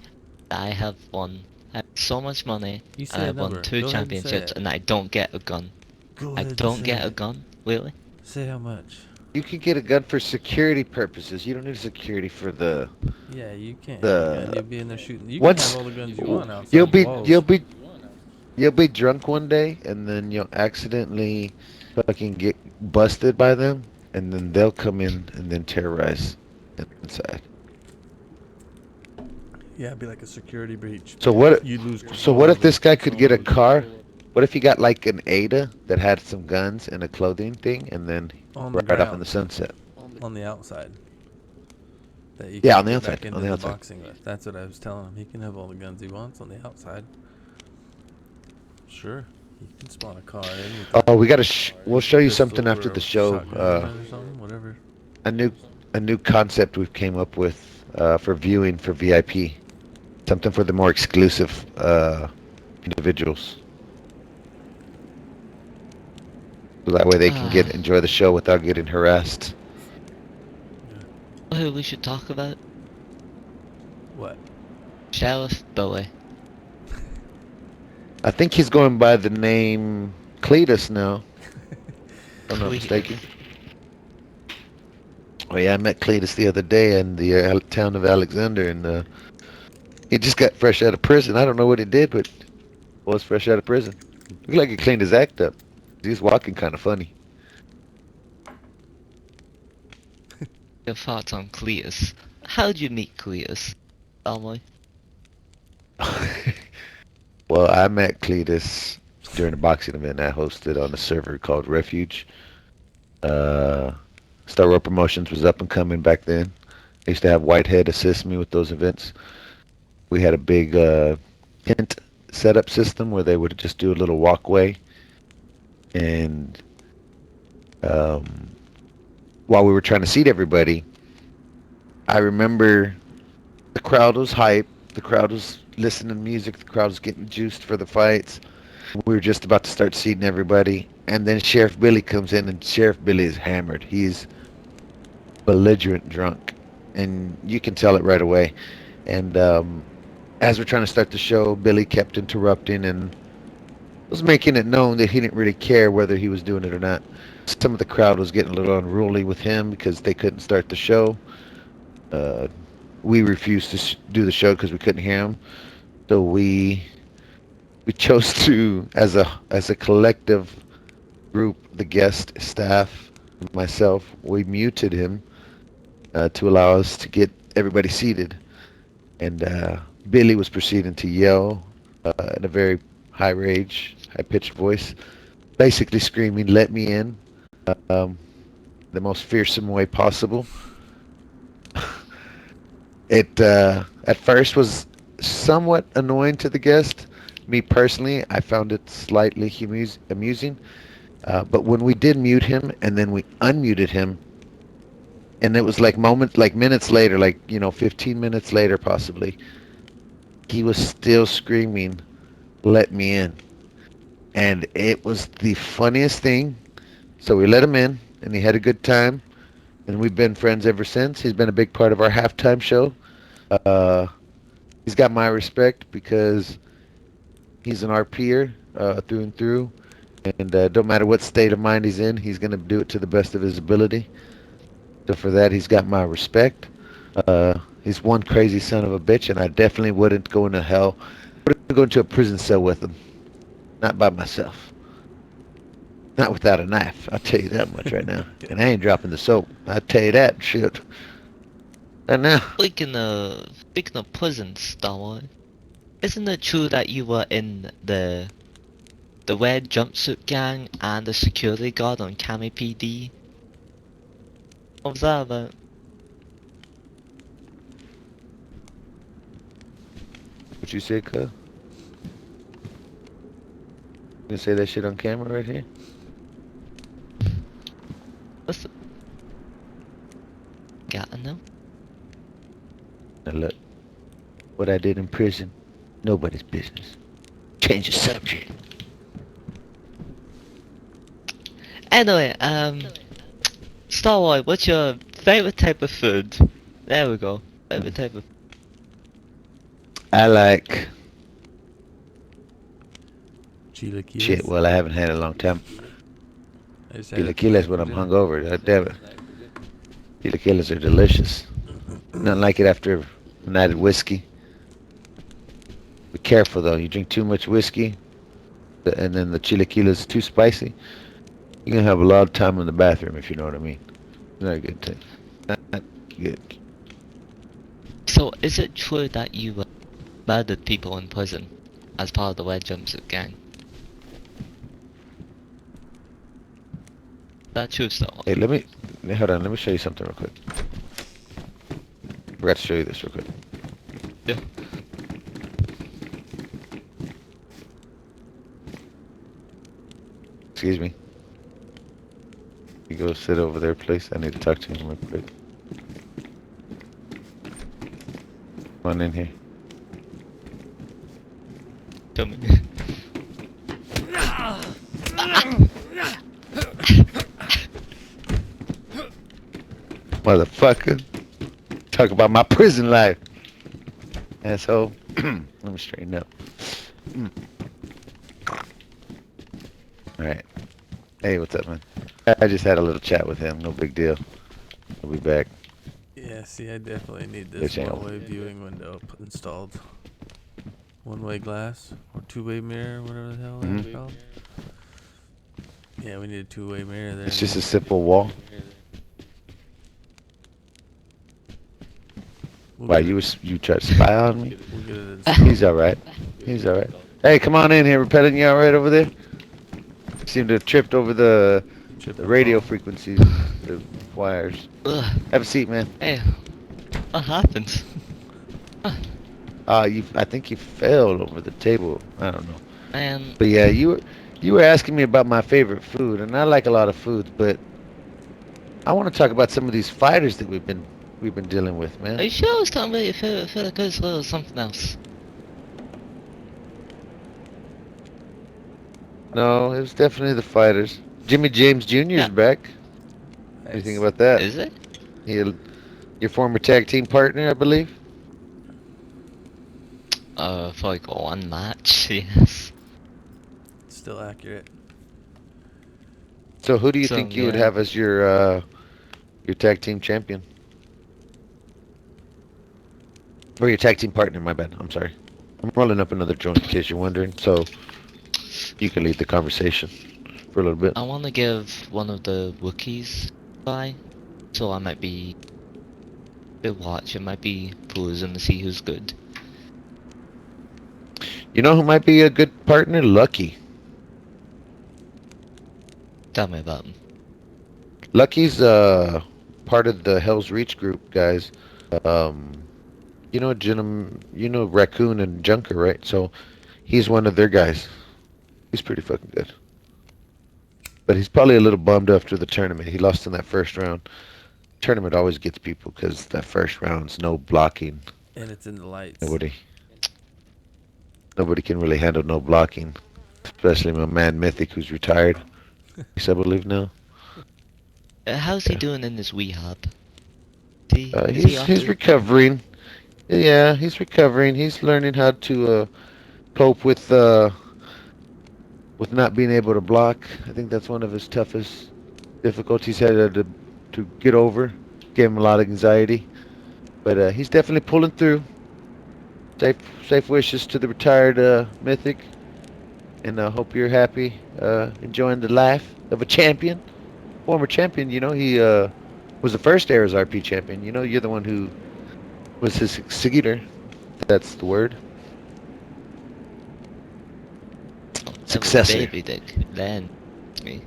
that I have won. I have so much money You and say a I've won number. 2 Go ahead and say championships it. and I don't get a gun. Go I ahead and don't say get a it. gun? Really? Say how much. You can get a gun for security purposes. You don't need security for the Yeah, you can't have a gun. the You'll be in there shooting. You can have once all the guns you want you'll outside the be walls. you'll be drunk one day and then you'll accidentally fucking get busted by them and then they'll come in and then terrorize inside. Yeah, it'd be like a security breach. So what You'd lose so control what if of it. this guy could get a car? What if he got like an Ada that had some guns and a clothing thing and then On the right off in the ground. sunset? On the outside. That you Yeah, can't on the get outside, back on into the the outside. boxing with. That's what I was telling him. He can have all the guns he wants on the outside. Sure. You can spawn a car in with Oh, we got to we'll show a you pistol something after or the a show. shotgun in it or something. Whatever. A new a new concept we've came up with for viewing for VIP. Something for the more exclusive individuals. So that way they can get Ah, enjoy the show without getting harassed. who we should talk about? What? Sheriff Billy. I think he's going by the name Cletus now, if I'm not Cle- mistaken. Oh yeah, I met Cletus the other day in the town of Alexander, and he just got fresh out of prison. I don't know what he did, but was fresh out of prison. Looked like he cleaned his act up. He's walking kind of funny. Your thoughts on Cletus? How'd you meet Cletus? Almoy? Well, I met Cletus during a boxing event I hosted on a server called Refuge. Uh, Staroye Promotions was up and coming back then. I used to have Whitehead assist me with those events. We had a big tent setup system where they would just do a little walkway, and um, while we were trying to seat everybody, I remember the crowd was hype. The crowd was listening to music. The crowd was getting juiced for the fights. We were just about to start seating everybody, and then Sheriff Billy comes in, and Sheriff Billy is hammered. He's belligerent drunk, and you can tell it right away. And as we're trying to start the show, Billy kept interrupting and was making it known that he didn't really care whether he was doing it or not. Some of the crowd was getting a little unruly with him because they couldn't start the show. Uh, we refused to do the show because we couldn't hear him. So we chose to, as a collective group, the guest staff, myself, we muted him to allow us to get everybody seated. And Billy was proceeding to yell in a very high rage, high pitched voice, basically screaming, "Let me in!" Um, the most fearsome way possible. It at first was somewhat annoying to the guest. Me personally, I found it slightly amusing. But when we did mute him and then we unmuted him, and it was like minutes later, 15 minutes later possibly, he was still screaming, "Let me in!" And it was the funniest thing. So we let him in, and he had a good time, and we've been friends ever since. He's been a big part of our halftime show. Uh, he's got my respect because he's an RPer through and through, and don't matter what state of mind he's in, he's going to do it to the best of his ability. So for that, he's got my respect. He's one crazy son of a bitch, and I definitely wouldn't go into hell. Wouldn't go into a prison cell with him. Not by myself. Not without a knife. I'll tell you that much right now. And I ain't dropping the soap. I'll tell you that shit. And now, Speaking of prisons, Almoy, isn't it true that you were in the red jumpsuit gang and the security guard on Cami PD? What was that about? What you say, cuz? You gonna say that shit on camera right here? Listen, gotta know. Now look, what I did in prison, nobody's business. Change the subject. Anyway, Starlight, what's your favorite type of food? There we go. Favorite type of. I like Chilaquiles. shit. Well, I haven't had it in a long time. I just had it Chilaquiles tonight when for I'm dinner. hungover. God damn it. Chilaquiles are delicious. Nothing like it after a night of whiskey. Be careful though. You drink too much whiskey, and then the chilaquiles is too spicy. You're gonna have a lot of time in the bathroom if you know what I mean. Not a good thing. Not good. So, is it true that you murdered people in prison as part of the Red Jumpsuit Gang? That true, Starlight? Hey, let me hold on. Let me show you something real quick. Forgot to show you this real quick. Yeah. Excuse me. You go sit over there, please. I need to talk to him real quick. Come on in here. Show me. Motherfucker. Talk about my prison life. Asshole. Let me straighten up. Alright. Hey, what's up, man? I just had a little chat with him. No big deal. I'll be back. Yeah, see, I definitely need this Good channel. one-way viewing window installed. One-way glass or two-way mirror, whatever the hell that's Mhm. called. Yeah, we need a two-way mirror there. It's just a simple wall. Why, you tried to spy on me? We'll get it installed. He's alright. He's alright. Hey, come on in here. We're petting you alright over there? Seem to have tripped over the radio frequencies, the wires. Ugh. Have a seat, man. Hey, what happened? I think you fell over the table. I don't know. Man, But yeah, you were asking me about my favorite food, and I like a lot of foods, but I want to talk about some of these fighters that we've been dealing with, are man. you sure I was talking about your favorite food as well as something else? No, it was definitely the fighters. Jimmy James Jr.'s Yeah. back. What do you think Nice. about that? Is it? Your former tag team partner, I believe. For like one match, yes. Still accurate. So who do you So, think you would yeah. have as your tag team champion? Or your tag team partner, my bad. I'm sorry. I'm rolling up another joint in case you're wondering, so you can lead the conversation for a little bit. I want to give one of the rookies a try, so I might be a watch. It might be perusing to see who's good. You know who might be a good partner? Lucky. Tell me about him. Lucky's part of the Hell's Reach group, guys. Um, you know Raccoon and Junker, right? So he's one of their guys. He's pretty fucking good. But he's probably a little bummed after the tournament. He lost in that first round. Tournament always gets people because that first round's no blocking. And it's in the lights. Nobody can really handle no blocking, especially my man Mythic, who's retired. I believe now. How's he Yeah. doing in his rehab? Is he He's recovering. Yeah, he's recovering. He's learning how to cope with not being able to block. I think that's one of his toughest difficulties had to get over. Gave him a lot of anxiety, but he's definitely pulling through. Safe wishes to the retired Mythic, and I hope you're happy, enjoying the life of a champion, former champion. You know, he was the first Eras RP champion. You know, you're the one who was his succeeder. That's the word. It was Successor. Baby Dick. Then it's me.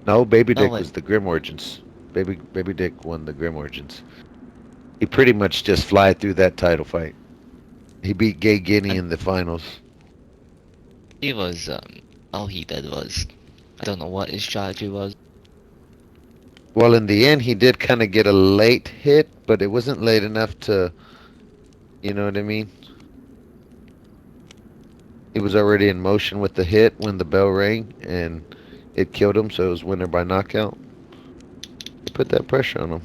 No, Baby No, Dick wait. was the Grim Origins. Baby Dick won the Grim Origins. He pretty much just fly through that title fight. He beat Gay Guinea And in the finals. he was, all he did was, I don't know what his strategy was. Well, in the end, he did kind of get a late hit, but it wasn't late enough to, you know what I mean? He was already in motion with the hit when the bell rang, and it killed him, so it was winner by knockout. He put that pressure on him.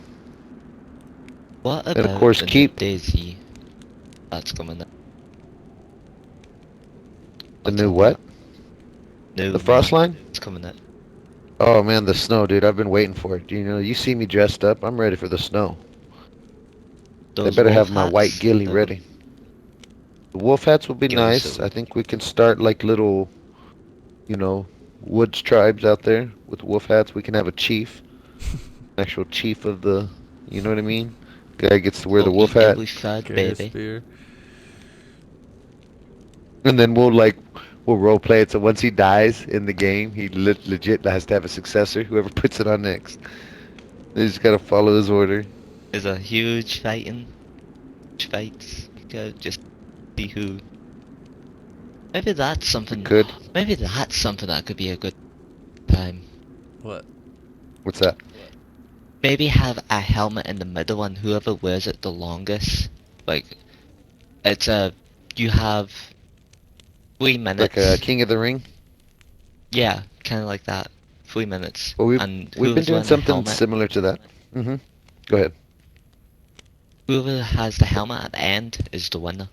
What And of about course, the new keep Daisy that's coming up? the I'll new talk about what? The new frost map line? that's coming up. Oh man, the snow, dude. I've been waiting for it. You know, you see me dressed up. I'm ready for the snow. They Those better wolf have my white hats, ghillie the ready. The wolf hats will be ghillie nice. suit. I think we can start like little, you know, woods tribes out there with wolf hats. We can have a chief, actual chief of the, you know what I mean? Guy gets to wear Go the wolf eat your hat, bush fat, Carry a baby. spear. and then we'll role play it. So once he dies in the game, he legit has to have a successor. Whoever puts it on next, they just gotta follow his order. There's a huge fights. You could just see who. Maybe that's We something. could. Maybe that's something that could be a good time. What? What's that? Maybe have a helmet in the middle and whoever wears it the longest. Like, it's a. You have three Like a minutes. King of the Ring? Yeah, kind of like that. 3 minutes. Well, And we've been whoever's doing wearing the something helmet. similar to that. Mm-hmm. Go ahead. Whoever has the helmet at the end is the winner.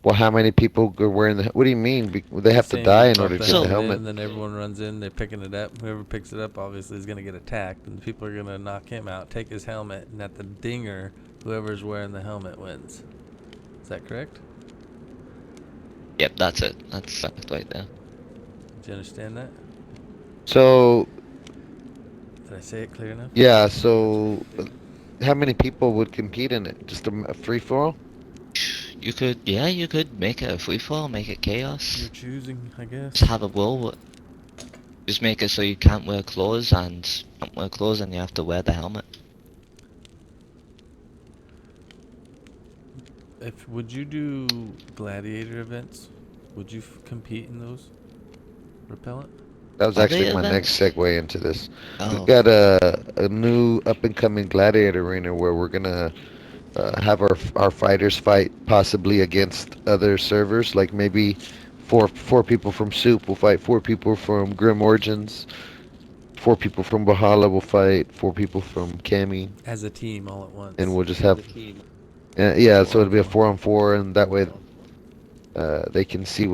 Well, how many people are wearing the? What do you mean? They He's have to saying you die in drop order the to get the So, helmet in, helmet. and then everyone runs in. They're picking it up. Whoever picks it up, obviously, is going to get attacked, and people are going to knock him out, take his helmet, and at the dinger, whoever's wearing the helmet wins. Is that correct? yep, that's it. That's fact right there. Do you understand that? So Did I say it clear enough? yeah. So how many people would compete in it? Just a free for all? You could, yeah, you could make it a free fall, make it You're chaos. choosing, I Just guess. have a rule. Just make it so you can't wear clothes and you have to wear the helmet. If would you do gladiator events? Would you compete in those? Repellent? That was Are they actually my next events? segue into this. We've Oh, got a new up and coming gladiator arena where we're gonna have our fighters fight possibly against other servers. Like maybe four people from Soup will fight four people from Grim Origins. Four people from Bahala will fight four people from Cami, As a team all at and once. we'll just have yeah. So Four it'll on be a four. 4-on-4, and that way they can see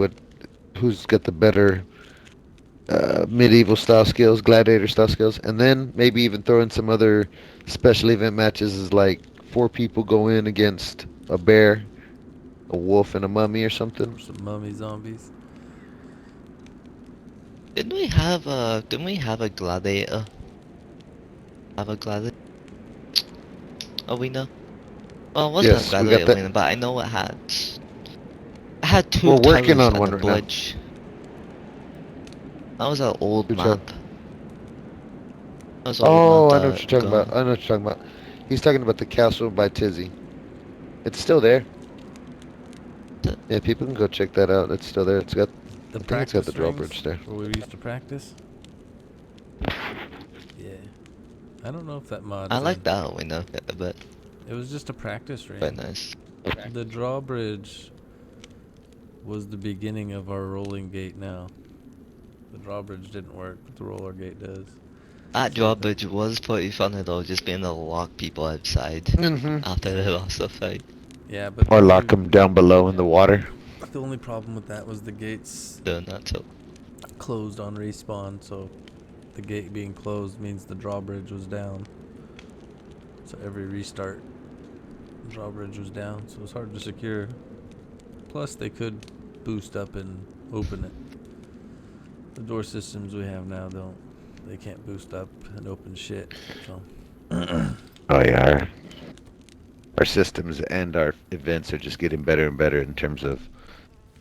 who's got the better medieval style skills, gladiator style skills, and then maybe even throw in some other special event matches. Is like four people go in against a bear, a wolf, and a mummy or something. Or some mummy zombies. didn't we have a gladiator? Have a gladiator arena? Well, it wasn't a Yes, we got gladiator that. arena, but I know it had two We're working towers on and one a right now. bridge. That was an old Good job. map. That was an old map Oh, I know what that you're talking about. gone. I know what you're talking about. He's talking about the castle by Tizzy. It's still there. Yeah, people can go check that out. It's still there. The I think it's got the practice drawbridge rings there. where we used to practice. Yeah. I don't know if that I mod's like in. that arena a bit. It was just a practice Quite ring. nice. The drawbridge was the beginning of our rolling gate now. The drawbridge didn't work, but the roller gate does. That So drawbridge was pretty funny though, just being able to lock people outside Mm-hmm. after they lost the fight. yeah, but Or lock them down below in the water. the only problem with that was the gates Doing that too. closed on respawn, so the gate being closed means the drawbridge was down. So every restart, the drawbridge was down, so it was hard to secure. Plus, they could boost up and open it. The door systems we have now don't. They can't boost up and open shit. So Oh yeah, our systems and our events are just getting better and better in terms of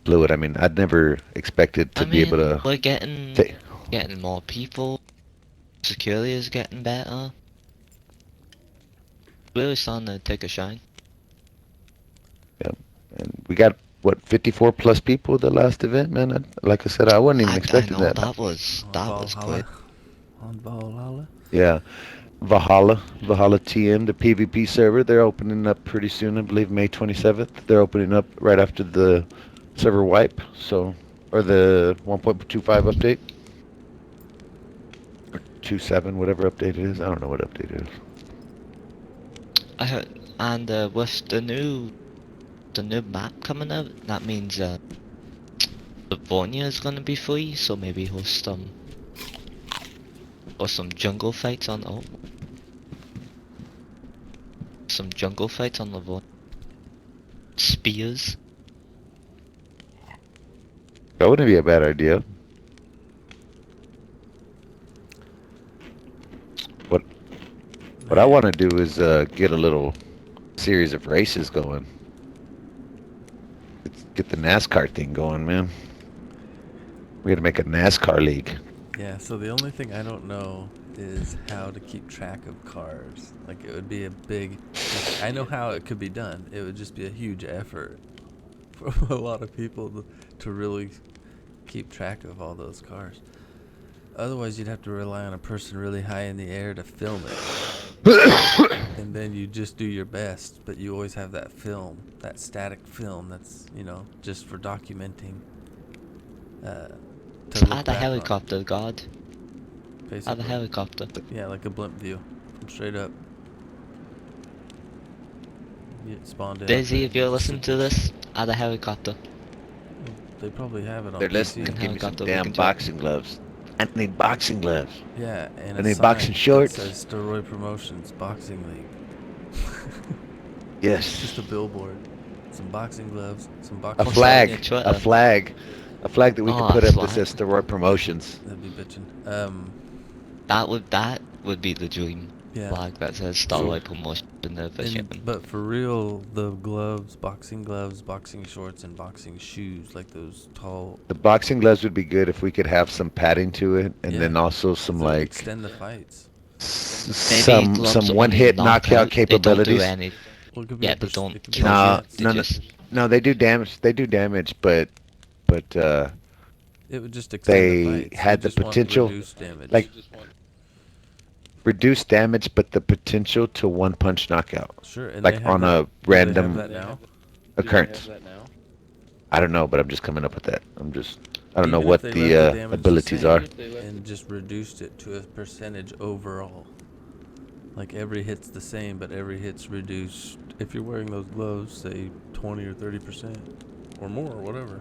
fluid. I mean, I'd never expected I to be able mean, to we're getting take. getting more people. Security is getting better. really starting to take a shine. And we got what 54 plus people at the last event, man. Like I said, I wasn't even I expecting know that. that was On great. Valhalla. On Valhalla. Yeah, Valhalla TM, the PvP server, they're opening up pretty soon. I believe May 27th. They're opening up right after the server wipe, so or the 1.25 update or 2.7, whatever update it is. I don't know what update it is. I heard, and with the new map coming out, that means Livonia is gonna be free. So maybe host or some jungle fights on some jungle fights on Livonia. Spears. That wouldn't be a bad idea. What what I Man. want to do is get a little series of races going. Get the NASCAR thing going, man. We got to make a NASCAR league. Yeah, so the only thing I don't know is how to keep track of cars. Like, it would be a big. Like, I know how it could be done. It would just be a huge effort for a lot of people to really keep track of all those cars. Otherwise, you'd have to rely on a person really high in the air to film it. And then you just do your best, but you always have that film, that static film that's, just for documenting. To look Add a back on. helicopter, God. Add a Basically. helicopter. Yeah, like a blimp view, from straight up. Get spawned in. Daisy, if you're listening to this, add a helicopter. They probably have it on They're PC. listening. Can Give me some helicopter, we damn can try. boxing gloves. I need boxing gloves. Yeah, and I a need sign boxing shorts. that says Staroye Promotions Boxing League. Yes. Just a billboard. Some boxing gloves, some A boxing Oh, flag. sorry, Twitter. A flag. A flag that we Oh, could put a up that flag. says Staroy Promotions. That'd be bitchin'. That would be the dream. Yeah. Flag that says Starlight Promotion in the vision. But for real, the gloves, boxing shorts, and boxing shoes, like those tall. The boxing gloves would be good if we could have some padding to it, and Yeah, then also some that would like extend the fights. Maybe gloves some only one-hit knock knockout out. They don't do capabilities. any. Well, it could be Yeah, a they don't it could be kill a you. No, chance. They no, no, just no. They do damage. They do damage, but It would just extend they the fights. had You the just want potential, reduced damage. like reduce damage, but the potential to one-punch knockout, Sure, and like they have on that. a Do they have random that now? occurrence. I don't know, but I'm just coming up with that. I don't know Even if what they the left damage the abilities same are. and just reduced it to a percentage overall. Like every hit's the same, but every hit's reduced. If you're wearing those gloves, say 20 or 30% or more or whatever,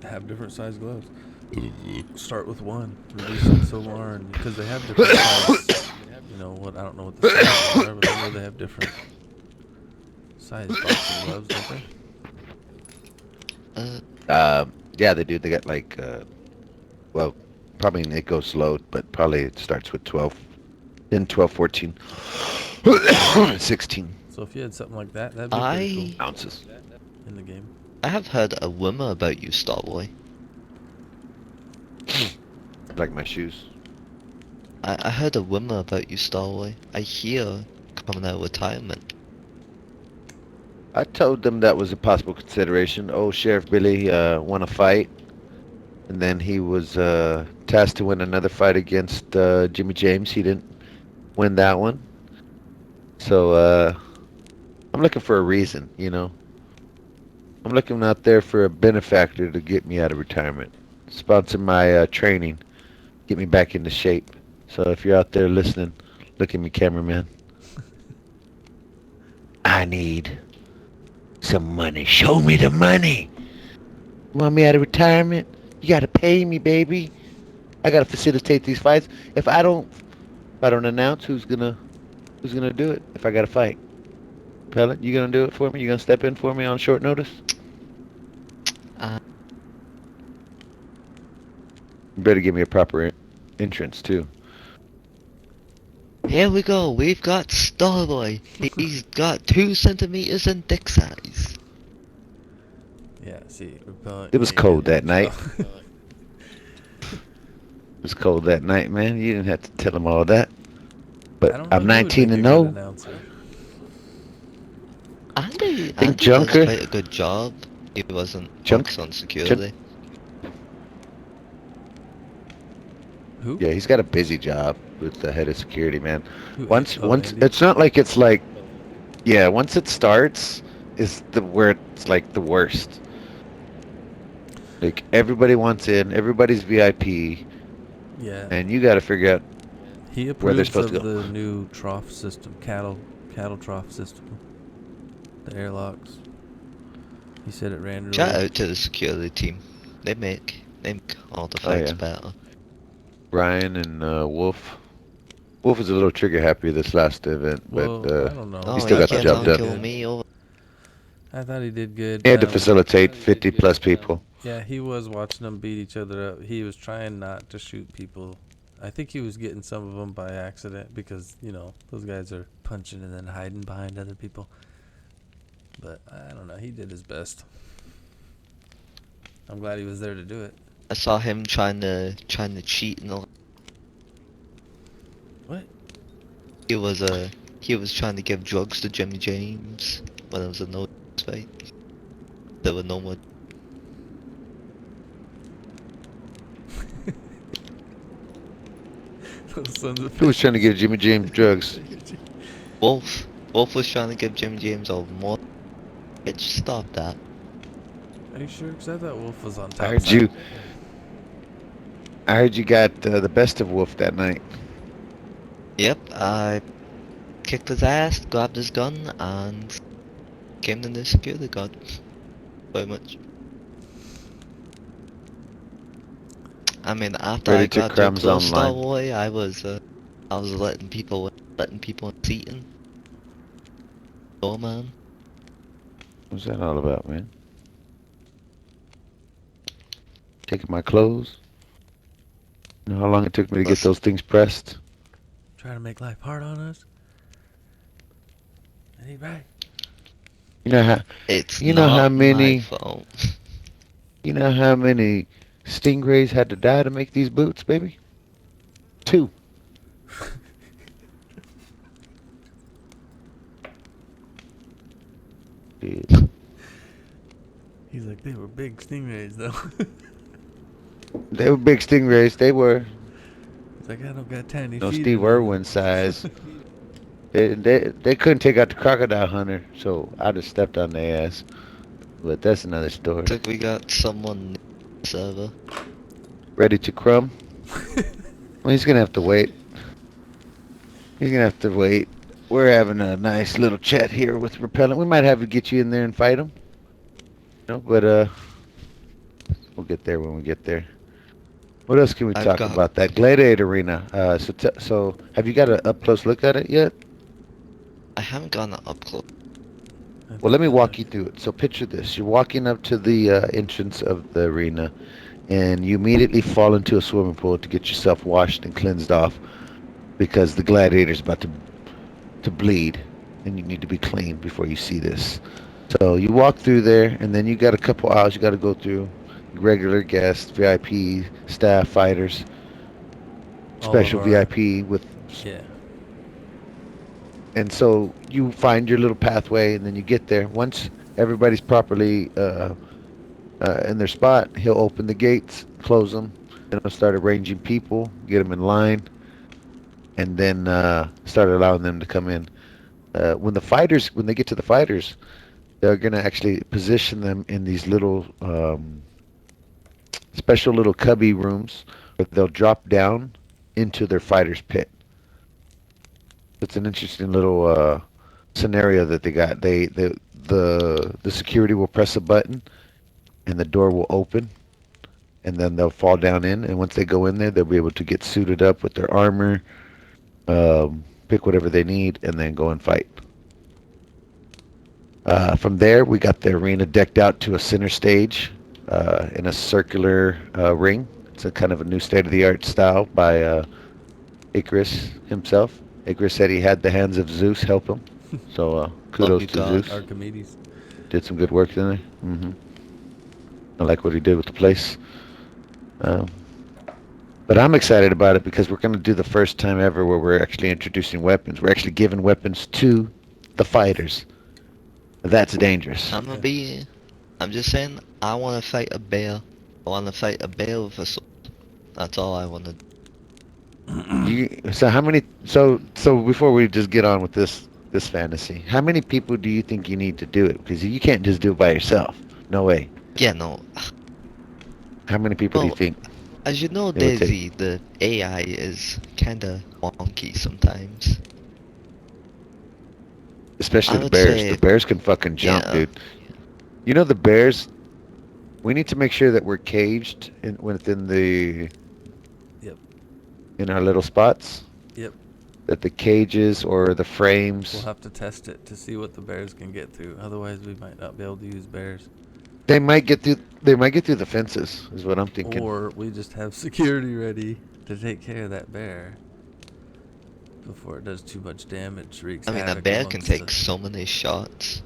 have different size gloves. Start with one, reduce it so far, and because they have different size. I don't know what the sizes are, but I know they have different size boxing gloves, don't they? Yeah, they do. They got like, well, probably it goes slow, but probably it starts with 12, then 12, 14, 16 So if you had something like that, that'd be pretty cool ounces. in the game. I have heard a rumor about you, Starboy. Like my shoes. I heard a rumor about you, Starboy. I hear coming out of retirement. I told them that was a possible consideration. Oh, Sheriff Billy won a fight, and then he was tasked to win another fight against Jimmy James. He didn't win that one. So I'm looking for a reason, I'm looking out there for a benefactor to get me out of retirement. Sponsor my training. Get me back into shape. So if you're out there listening, look at me, cameraman. I need some money. Show me the money. You want me out of retirement? You gotta pay me, baby. I gotta facilitate these fights. If I don't announce, who's gonna do it? If I gotta fight, Pellet, you gonna do it for me? You gonna step in for me on short notice? Uh, You better give me a proper entrance too. Here we go. We've got Starboy. He's got 2 centimeters in dick size. Yeah, see, repellent. It was cold that night. It was cold that night, man. You didn't have to tell him all that. But I don't know I'm who would 19 make a and good 0. announcer. Think Andy does Junker, quite a good job. He wasn't Junk, focused on Junk. security. Who? Yeah, he's got a busy job with the head of security, man. Who? Oh, Once Andy. it's not like it's like, yeah, once it starts is the where it's like the worst. Like everybody wants in, everybody's VIP, Yeah. and you got to figure out He where they're approves supposed to of go. the new trough system, cattle trough system, the airlocks. He said it ran Shout really. out to the security team. They make all the Oh fights yeah, better. Ryan and Wolf. Wolf is a little trigger happy this last event, but Well, I don't know. he Oh, still he I got the thought kept he job on did done. killing good. me over. I thought he did good. He had to facilitate 50 plus people. Yeah, he was watching them beat each other up. He was trying not to shoot people. I think he was getting some of them by accident because, those guys are punching and then hiding behind other people. But I don't know. He did his best. I'm glad he was there to do it. I saw him trying to cheat in the. What? He was trying to give drugs to Jimmy James when it was a no fight. There were no more. Those sons of Who was trying to bitches. give Jimmy James drugs? Wolf was trying to give Jimmy James a more. Bitch, stop that. Are you sure? Because I thought Wolf was on I top heard side. you. I heard you got the best of Wolf that night. Yep, I kicked his ass, grabbed his gun, and came to the security guard. Very much. I mean, after I Ready to grabbed your cram clothes, zone line. Starboy, I was letting people seating. Oh man. What's that all about, man? Taking my clothes? You know how long it took me to get Listen, those things pressed? Trying to make life hard on us? That ain't right. You know how it's you know how not my many fault. you know how many stingrays had to die to make these boots, baby? 2. Yeah. He's like, they were big stingrays, though. They were big stingrays. They were He's like, I don't got tiny no feet Steve or nothing. Irwin size. They couldn't take out the crocodile hunter, so I just stepped on their ass. But that's another story. Looks like we got someone new on the server. Ready to crumb? Well, he's gonna have to wait. He's gonna have to wait. We're having a nice little chat here with Repellent. We might have to get you in there and fight him. But we'll get there when we get there. What else can we I've talk got. about? That Gladiator Arena. So have you got an up close look at it yet? I haven't gotten it up close. Well, let me walk you through it. So picture this: you're walking up to the entrance of the arena, and you immediately fall into a swimming pool to get yourself washed and cleansed off because the gladiator's about to bleed, and you need to be clean before you see this. So you walk through there, and then you got a couple aisles you got to go through. Regular guests, VIP, staff, fighters, All of special our. VIP with. Yeah. And so you find your little pathway, and then you get there. Once everybody's properly in their spot, he'll open the gates, close them, and he'll start arranging people, get them in line, and then start allowing them to come in. When they get to the fighters, they're gonna actually position them in these little special little cubby rooms where they'll drop down into their fighter's pit. It's an interesting little scenario that they got. The security will press a button and the door will open, and then they'll fall down in. And once they go in there, they'll be able to get suited up with their armor, pick whatever they need, and then go and fight. From there, we got the arena decked out to a center stage in a circular ring. It's a kind of a new state-of-the-art style by Icarus himself. Icarus said he had the hands of Zeus help him. So kudos Lucky to God. Zeus. Archimedes. Did some good work in there. I like what he did with the place. Um, But I'm excited about it because we're going to do the first time ever where we're actually introducing weapons. We're actually giving weapons to the fighters. That's dangerous. I'm gonna Yeah. be. I'm just saying. I want to fight a bear. I want to fight a bear with a sword. That's all I want to. So how many? So before we just get on with this fantasy, how many people do you think you need to do it? Because you can't just do it by yourself. No way. Yeah, no. How many people do you Well, think as you know, it would take? Daisy, the AI is kinda wonky sometimes. Especially I the would bears. The say, bears can fucking jump, yeah. dude. You know the bears. We need to make sure that we're caged within the Yep. in our little spots. Yep. That the cages or the We'll frames, have to test it to see what the bears can get through. Otherwise, we might not be able to use bears. they might get through. They might get through the fences. Is what I'm thinking. Or we just have security ready to take care of that bear before it does too much damage, wreaks I mean, a havoc bear can amongst the. take so many shots.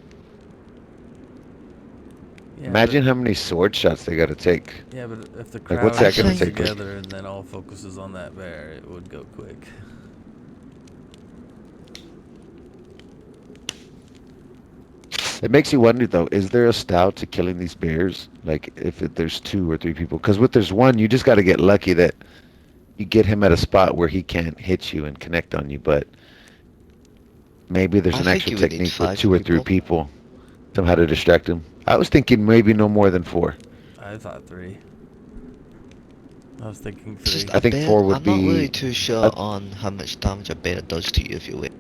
Yeah, but Imagine how many sword shots they got to take. yeah, but if the Like, what's crowd that gonna comes Actually, take? together and then all focuses on that bear, it would go quick. It makes you wonder though, is there a style to killing these bears? Like there's two or three people, because with there's one, you just got to get lucky that you get him at a spot where he can't hit you and connect on you. But maybe there's I an think actual you would need technique with 5 two or three people. people, somehow to distract him. I was thinking maybe no more than four. I thought 3. I was thinking It's just 3. I a think bear. four would I'm not really be too uh, sure on how much damage a bear does to you if you wait.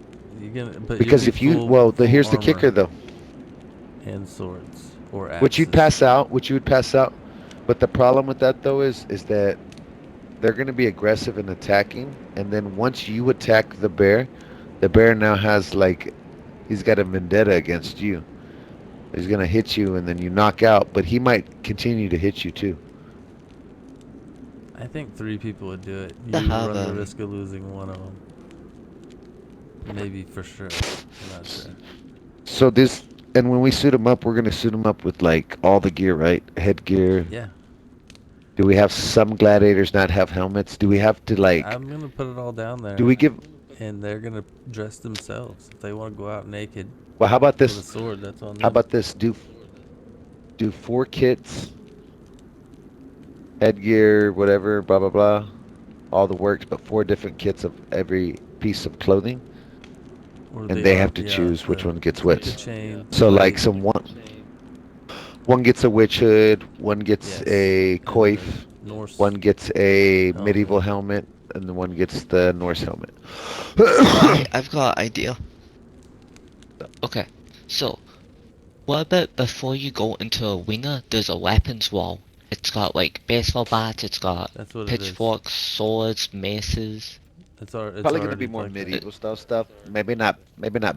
But you'll because be if you full well, full here's the armor kicker though, and swords or which axes. you would pass out. But the problem with that though is that they're going to be aggressive and attacking, and then once you attack the bear now has like he's got a vendetta against you. He's going to hit you, and then you knock out, but he might continue to hit you too. I think 3 people would do it. To You have run the risk of losing one of them. Maybe for sure. I'm not sure. So this, and when we suit him up, we're going to suit him up with like all the gear, right? Headgear. Yeah. Do we have some gladiators not have helmets? Do we have to like? I'm going to put it all down Do there. we give? And they're going to dress themselves. If they want to go out naked Well, how about with a this? sword, that's on How them. about this? Do 4 kits, headgear, whatever, blah blah blah, all the works, but 4 different kits of every piece of clothing, Or and the they have arm, to yeah, choose which one gets the which. chain, the So like plate. one gets a witch hood, one gets Yes. a And the coif, one Norse gets a medieval helmet. helmet, and the one gets the Norse helmet. I've got an idea. Okay, so what about before you go into a arena, there's a weapons wall. It's got like baseball bats, it's got That's what it is. pitchforks, swords, maces. It's Probably going to be already more like that. It, medieval style stuff. Maybe not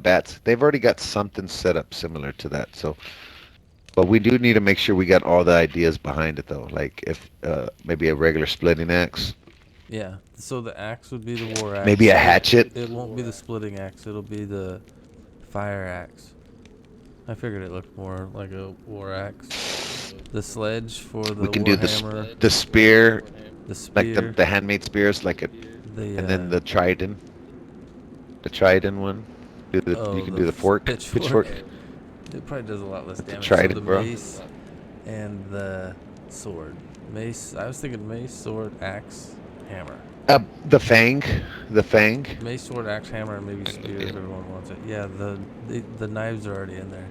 bats. They've already got something set up similar to that. So, but we do need to make sure we got all the ideas behind it though. Like if maybe a regular splitting axe, Yeah. So the axe would be the war maybe axe. a hatchet. It won't be the splitting axe. It'll be the fire axe. I figured it looked more like a war axe. The sledge for We the can do warhammer. the spear, The like spear. the handmade spears, like it, The and then the trident one. You oh can the do the fork, pitchfork. pitchfork, It probably does a lot less the damage. So the trident, bro. mace and the sword. Mace. I was thinking mace, sword, axe, hammer. The fang, the fang. Mace, sword, axe, hammer, and maybe and spear if everyone wants it. Yeah, the knives are already in there.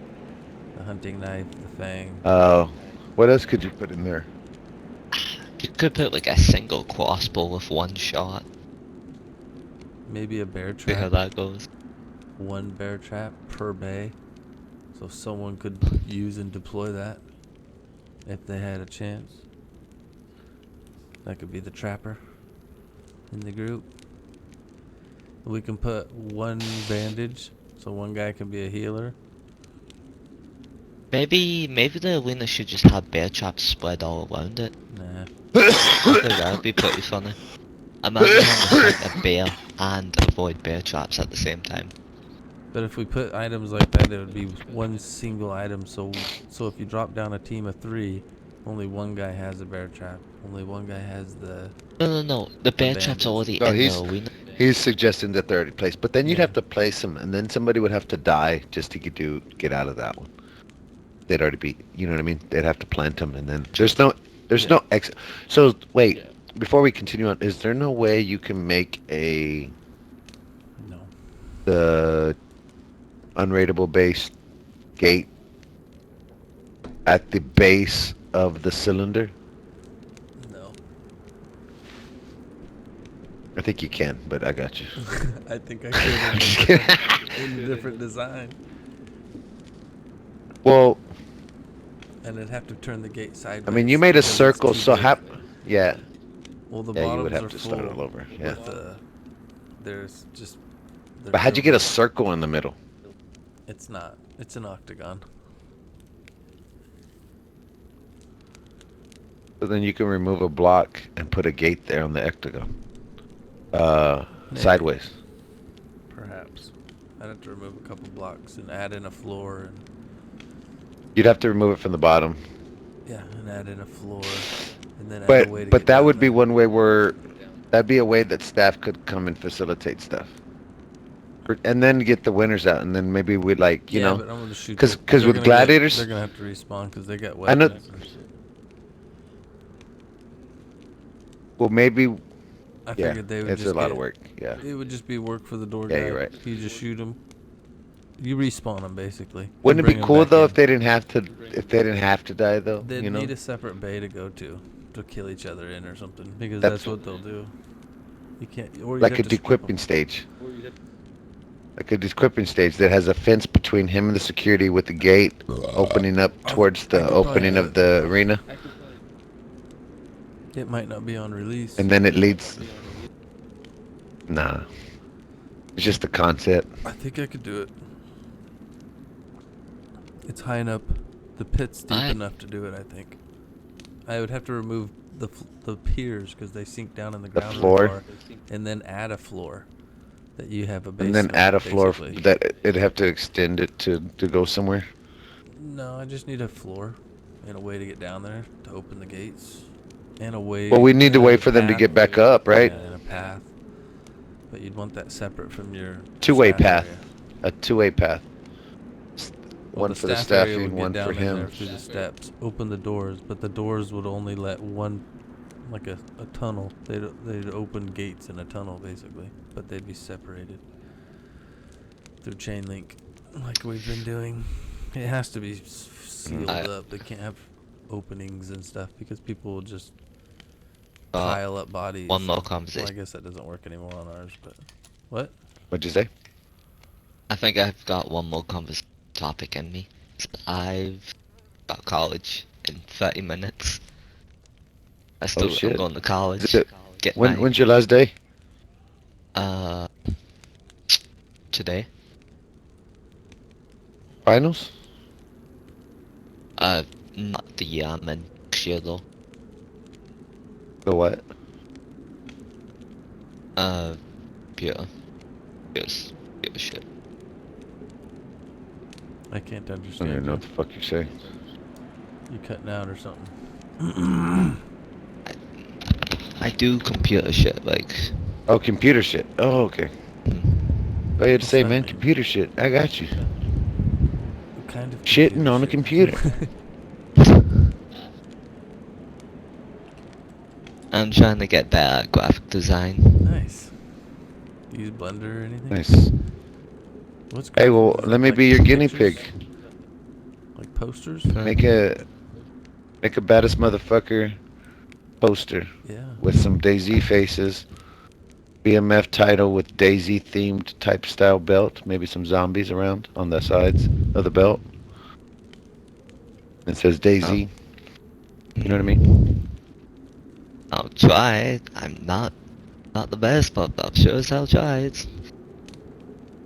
The hunting knife, the fang. Uh, what else could you put in there? you could put like a single crossbow with one shot. Maybe a bear See how trap. that goes. One bear trap per bay. So someone could use and deploy that if they had a chance. That could be the trapper in the group. We can put one bandage, so one guy can be a healer. Maybe the arena should just have bear traps spread all around it. Nah. I think that'd be pretty funny. Imagine having to fight a bear and avoid bear traps at the same time. But if we put items like that, it would be one single item. So if you drop down a team of 3, only one guy has a bear trap. Only one guy has the No. The bear trap's bandage. already No, in the arena. he's suggesting the third place, but then you'd Yeah. have to place him, and then somebody would have to die just to get out of that one. They'd already be, you know what I mean? They'd have to plant him, and then there's Yeah. no ex. So wait, before we continue on, is there no way you can make No. the unrateable base gate at the base of the cylinder? No. I think you can, but I got you. I think I I'm just could kidding. in a different design. Well, And I'd have to turn the gate sideways. I mean, you made a because it's circle, too so big. yeah, Well, the yeah, you would bottoms have are to full start all over. Yeah. with there's just. They're But how'd you filled get a with- circle in the middle? It's not. It's an octagon. So then you can remove a block and put a gate there on the octagon. Maybe. Sideways. Perhaps. I'd have to remove a couple blocks and add in a floor and You'd have to remove it from the bottom. and add in a floor and then add But a way to but get that down would be there. one way where that'd be a way that staff could come and facilitate stuff. And then get the winners out, and then maybe we'd like, you know, but I'm gonna shoot. 'cause they're with gonna gladiators- they're gonna have to respawn because they got I know- weapons. and shit. well, maybe, I yeah, figured they would it's just a lot get, of work. Yeah. It would just be work for the door Yeah, guy. you're right. You just shoot them. You respawn them basically. Wouldn't and it be bring 'em cool back though in. if they didn't have to die though? They'd You know, need a separate bay to go to kill each other in or something because That's that's what they'll do. You can't. Or you'd like a have to strip 'em. dequipping stage. Like a dequipping stage that has a fence between him and the security with the gate opening up towards I the could probably opening do of it. the arena, It might not be on release. and then it leads. Nah, it's just the concept. I think I could do it. It's high enough. The pit's deep enough to do it. I think. I would have to remove the piers because they sink down in the ground floor? really far, and then add a floor that you have a base. And then add a floor basically. that it'd have to extend it to go somewhere. No, I just need a floor and a way to get down there to open the gates, and a way. Well, we need to and wait a for them to path. get back up, right? Yeah, and a path. But you'd want that separate from your Two-way staff path. area. A two-way path. Well, One for the staff area staffing, would get one down for in there him. through the steps, open the doors, but the doors would only let one, like a tunnel. They'd open gates in a tunnel basically, but they'd be separated through chain link, like we've been doing. It has to be sealed up. They can't have openings and stuff because people will just pile up bodies. One more Well, conversation. I guess that doesn't work anymore on ours, but what? What'd you say? I think I've got one more conversation topic in me. I've got college in 30 minutes. I'm shit. going to college. Is it- Get my, When's your last day? today. Finals? Not the year I'm in next year though. The what? Computer. Computer shit. I can't I don't understand. even know you. what the fuck you're saying. You cutting out or something? I do computer shit, like, Oh, computer shit. Oh, okay. Oh, you had to What's say, that man, mean? computer shit. I got you. What kind of Shitting on a shit? computer. I'm trying to get better at graphic design. Nice. Do you use Blender or anything? Nice. What's Hey, graphic well, design? let me Like be your guinea pictures? pig. Like posters? Make a baddest motherfucker poster Yeah. with some DayZ faces. BMF title with DayZ themed type style belt. Maybe some zombies around on the sides of the belt. It says DayZ. You know what I mean? I'll try it. I'm not the best, but I'll sure as hell try it.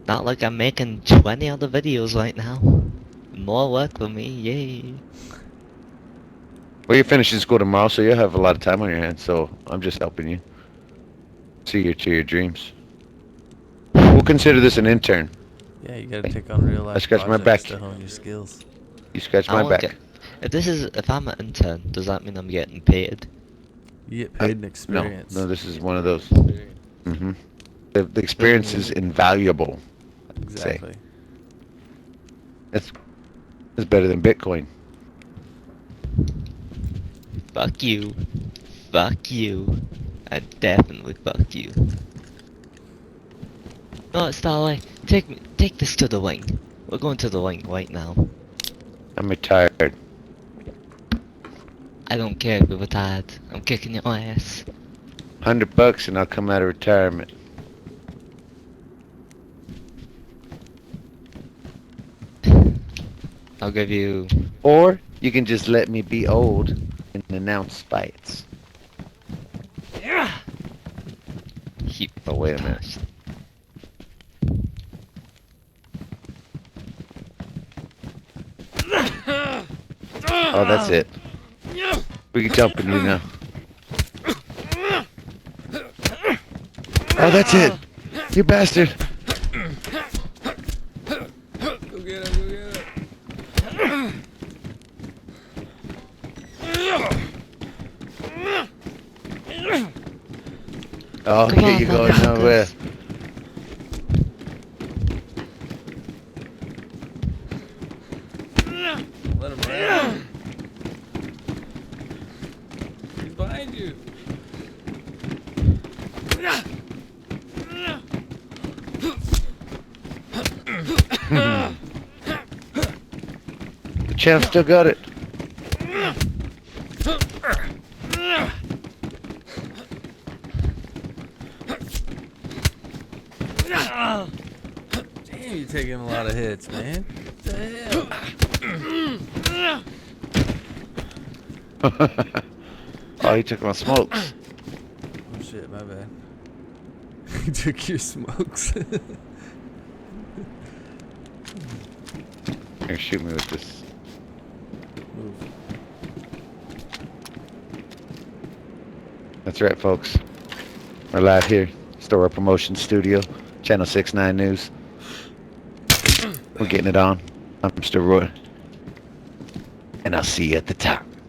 Not like I'm making 20 other videos right now. More work for me, yay. Well, you're finishing school tomorrow, so you'll have a lot of time on your hands. So I'm just helping you see your dreams. We'll consider this an intern. Yeah, you gotta take on real life scratch my projects back. to hone your skills. You scratch I my wanna back. If I'm an intern, does that mean I'm getting paid? You get paid in No, experience. no, this is one of those. Hmm. The experience is invaluable. Say Exactly. that's better than Bitcoin. Fuck you. Fuck you. I definitely fuck you. No, Starlight, take this to the wing. We're going to the wing right now. I'm retired. I don't care if you're retired. I'm kicking your ass. $100 and I'll come out of retirement. I'll give you... Or you can just let me be old and announce fights. Keep... Oh, wait a minute. Oh, that's it. We can jump in you now. Oh, that's it. You bastard. Go get him, go get him. Oh, Come here on, you going nowhere. motherfuckers. Let him run. He's behind you. The champ still got it. Damn, you're taking a lot of hits, man. What the hell? Oh, he took my smokes. Oh shit, my bad. He took your smokes. Here, shoot me with this. Move. That's right, folks. We're live here. Staroye Promotion Studio, Channel 69 News. We're getting it on. I'm Staroye. And I'll see you at the top.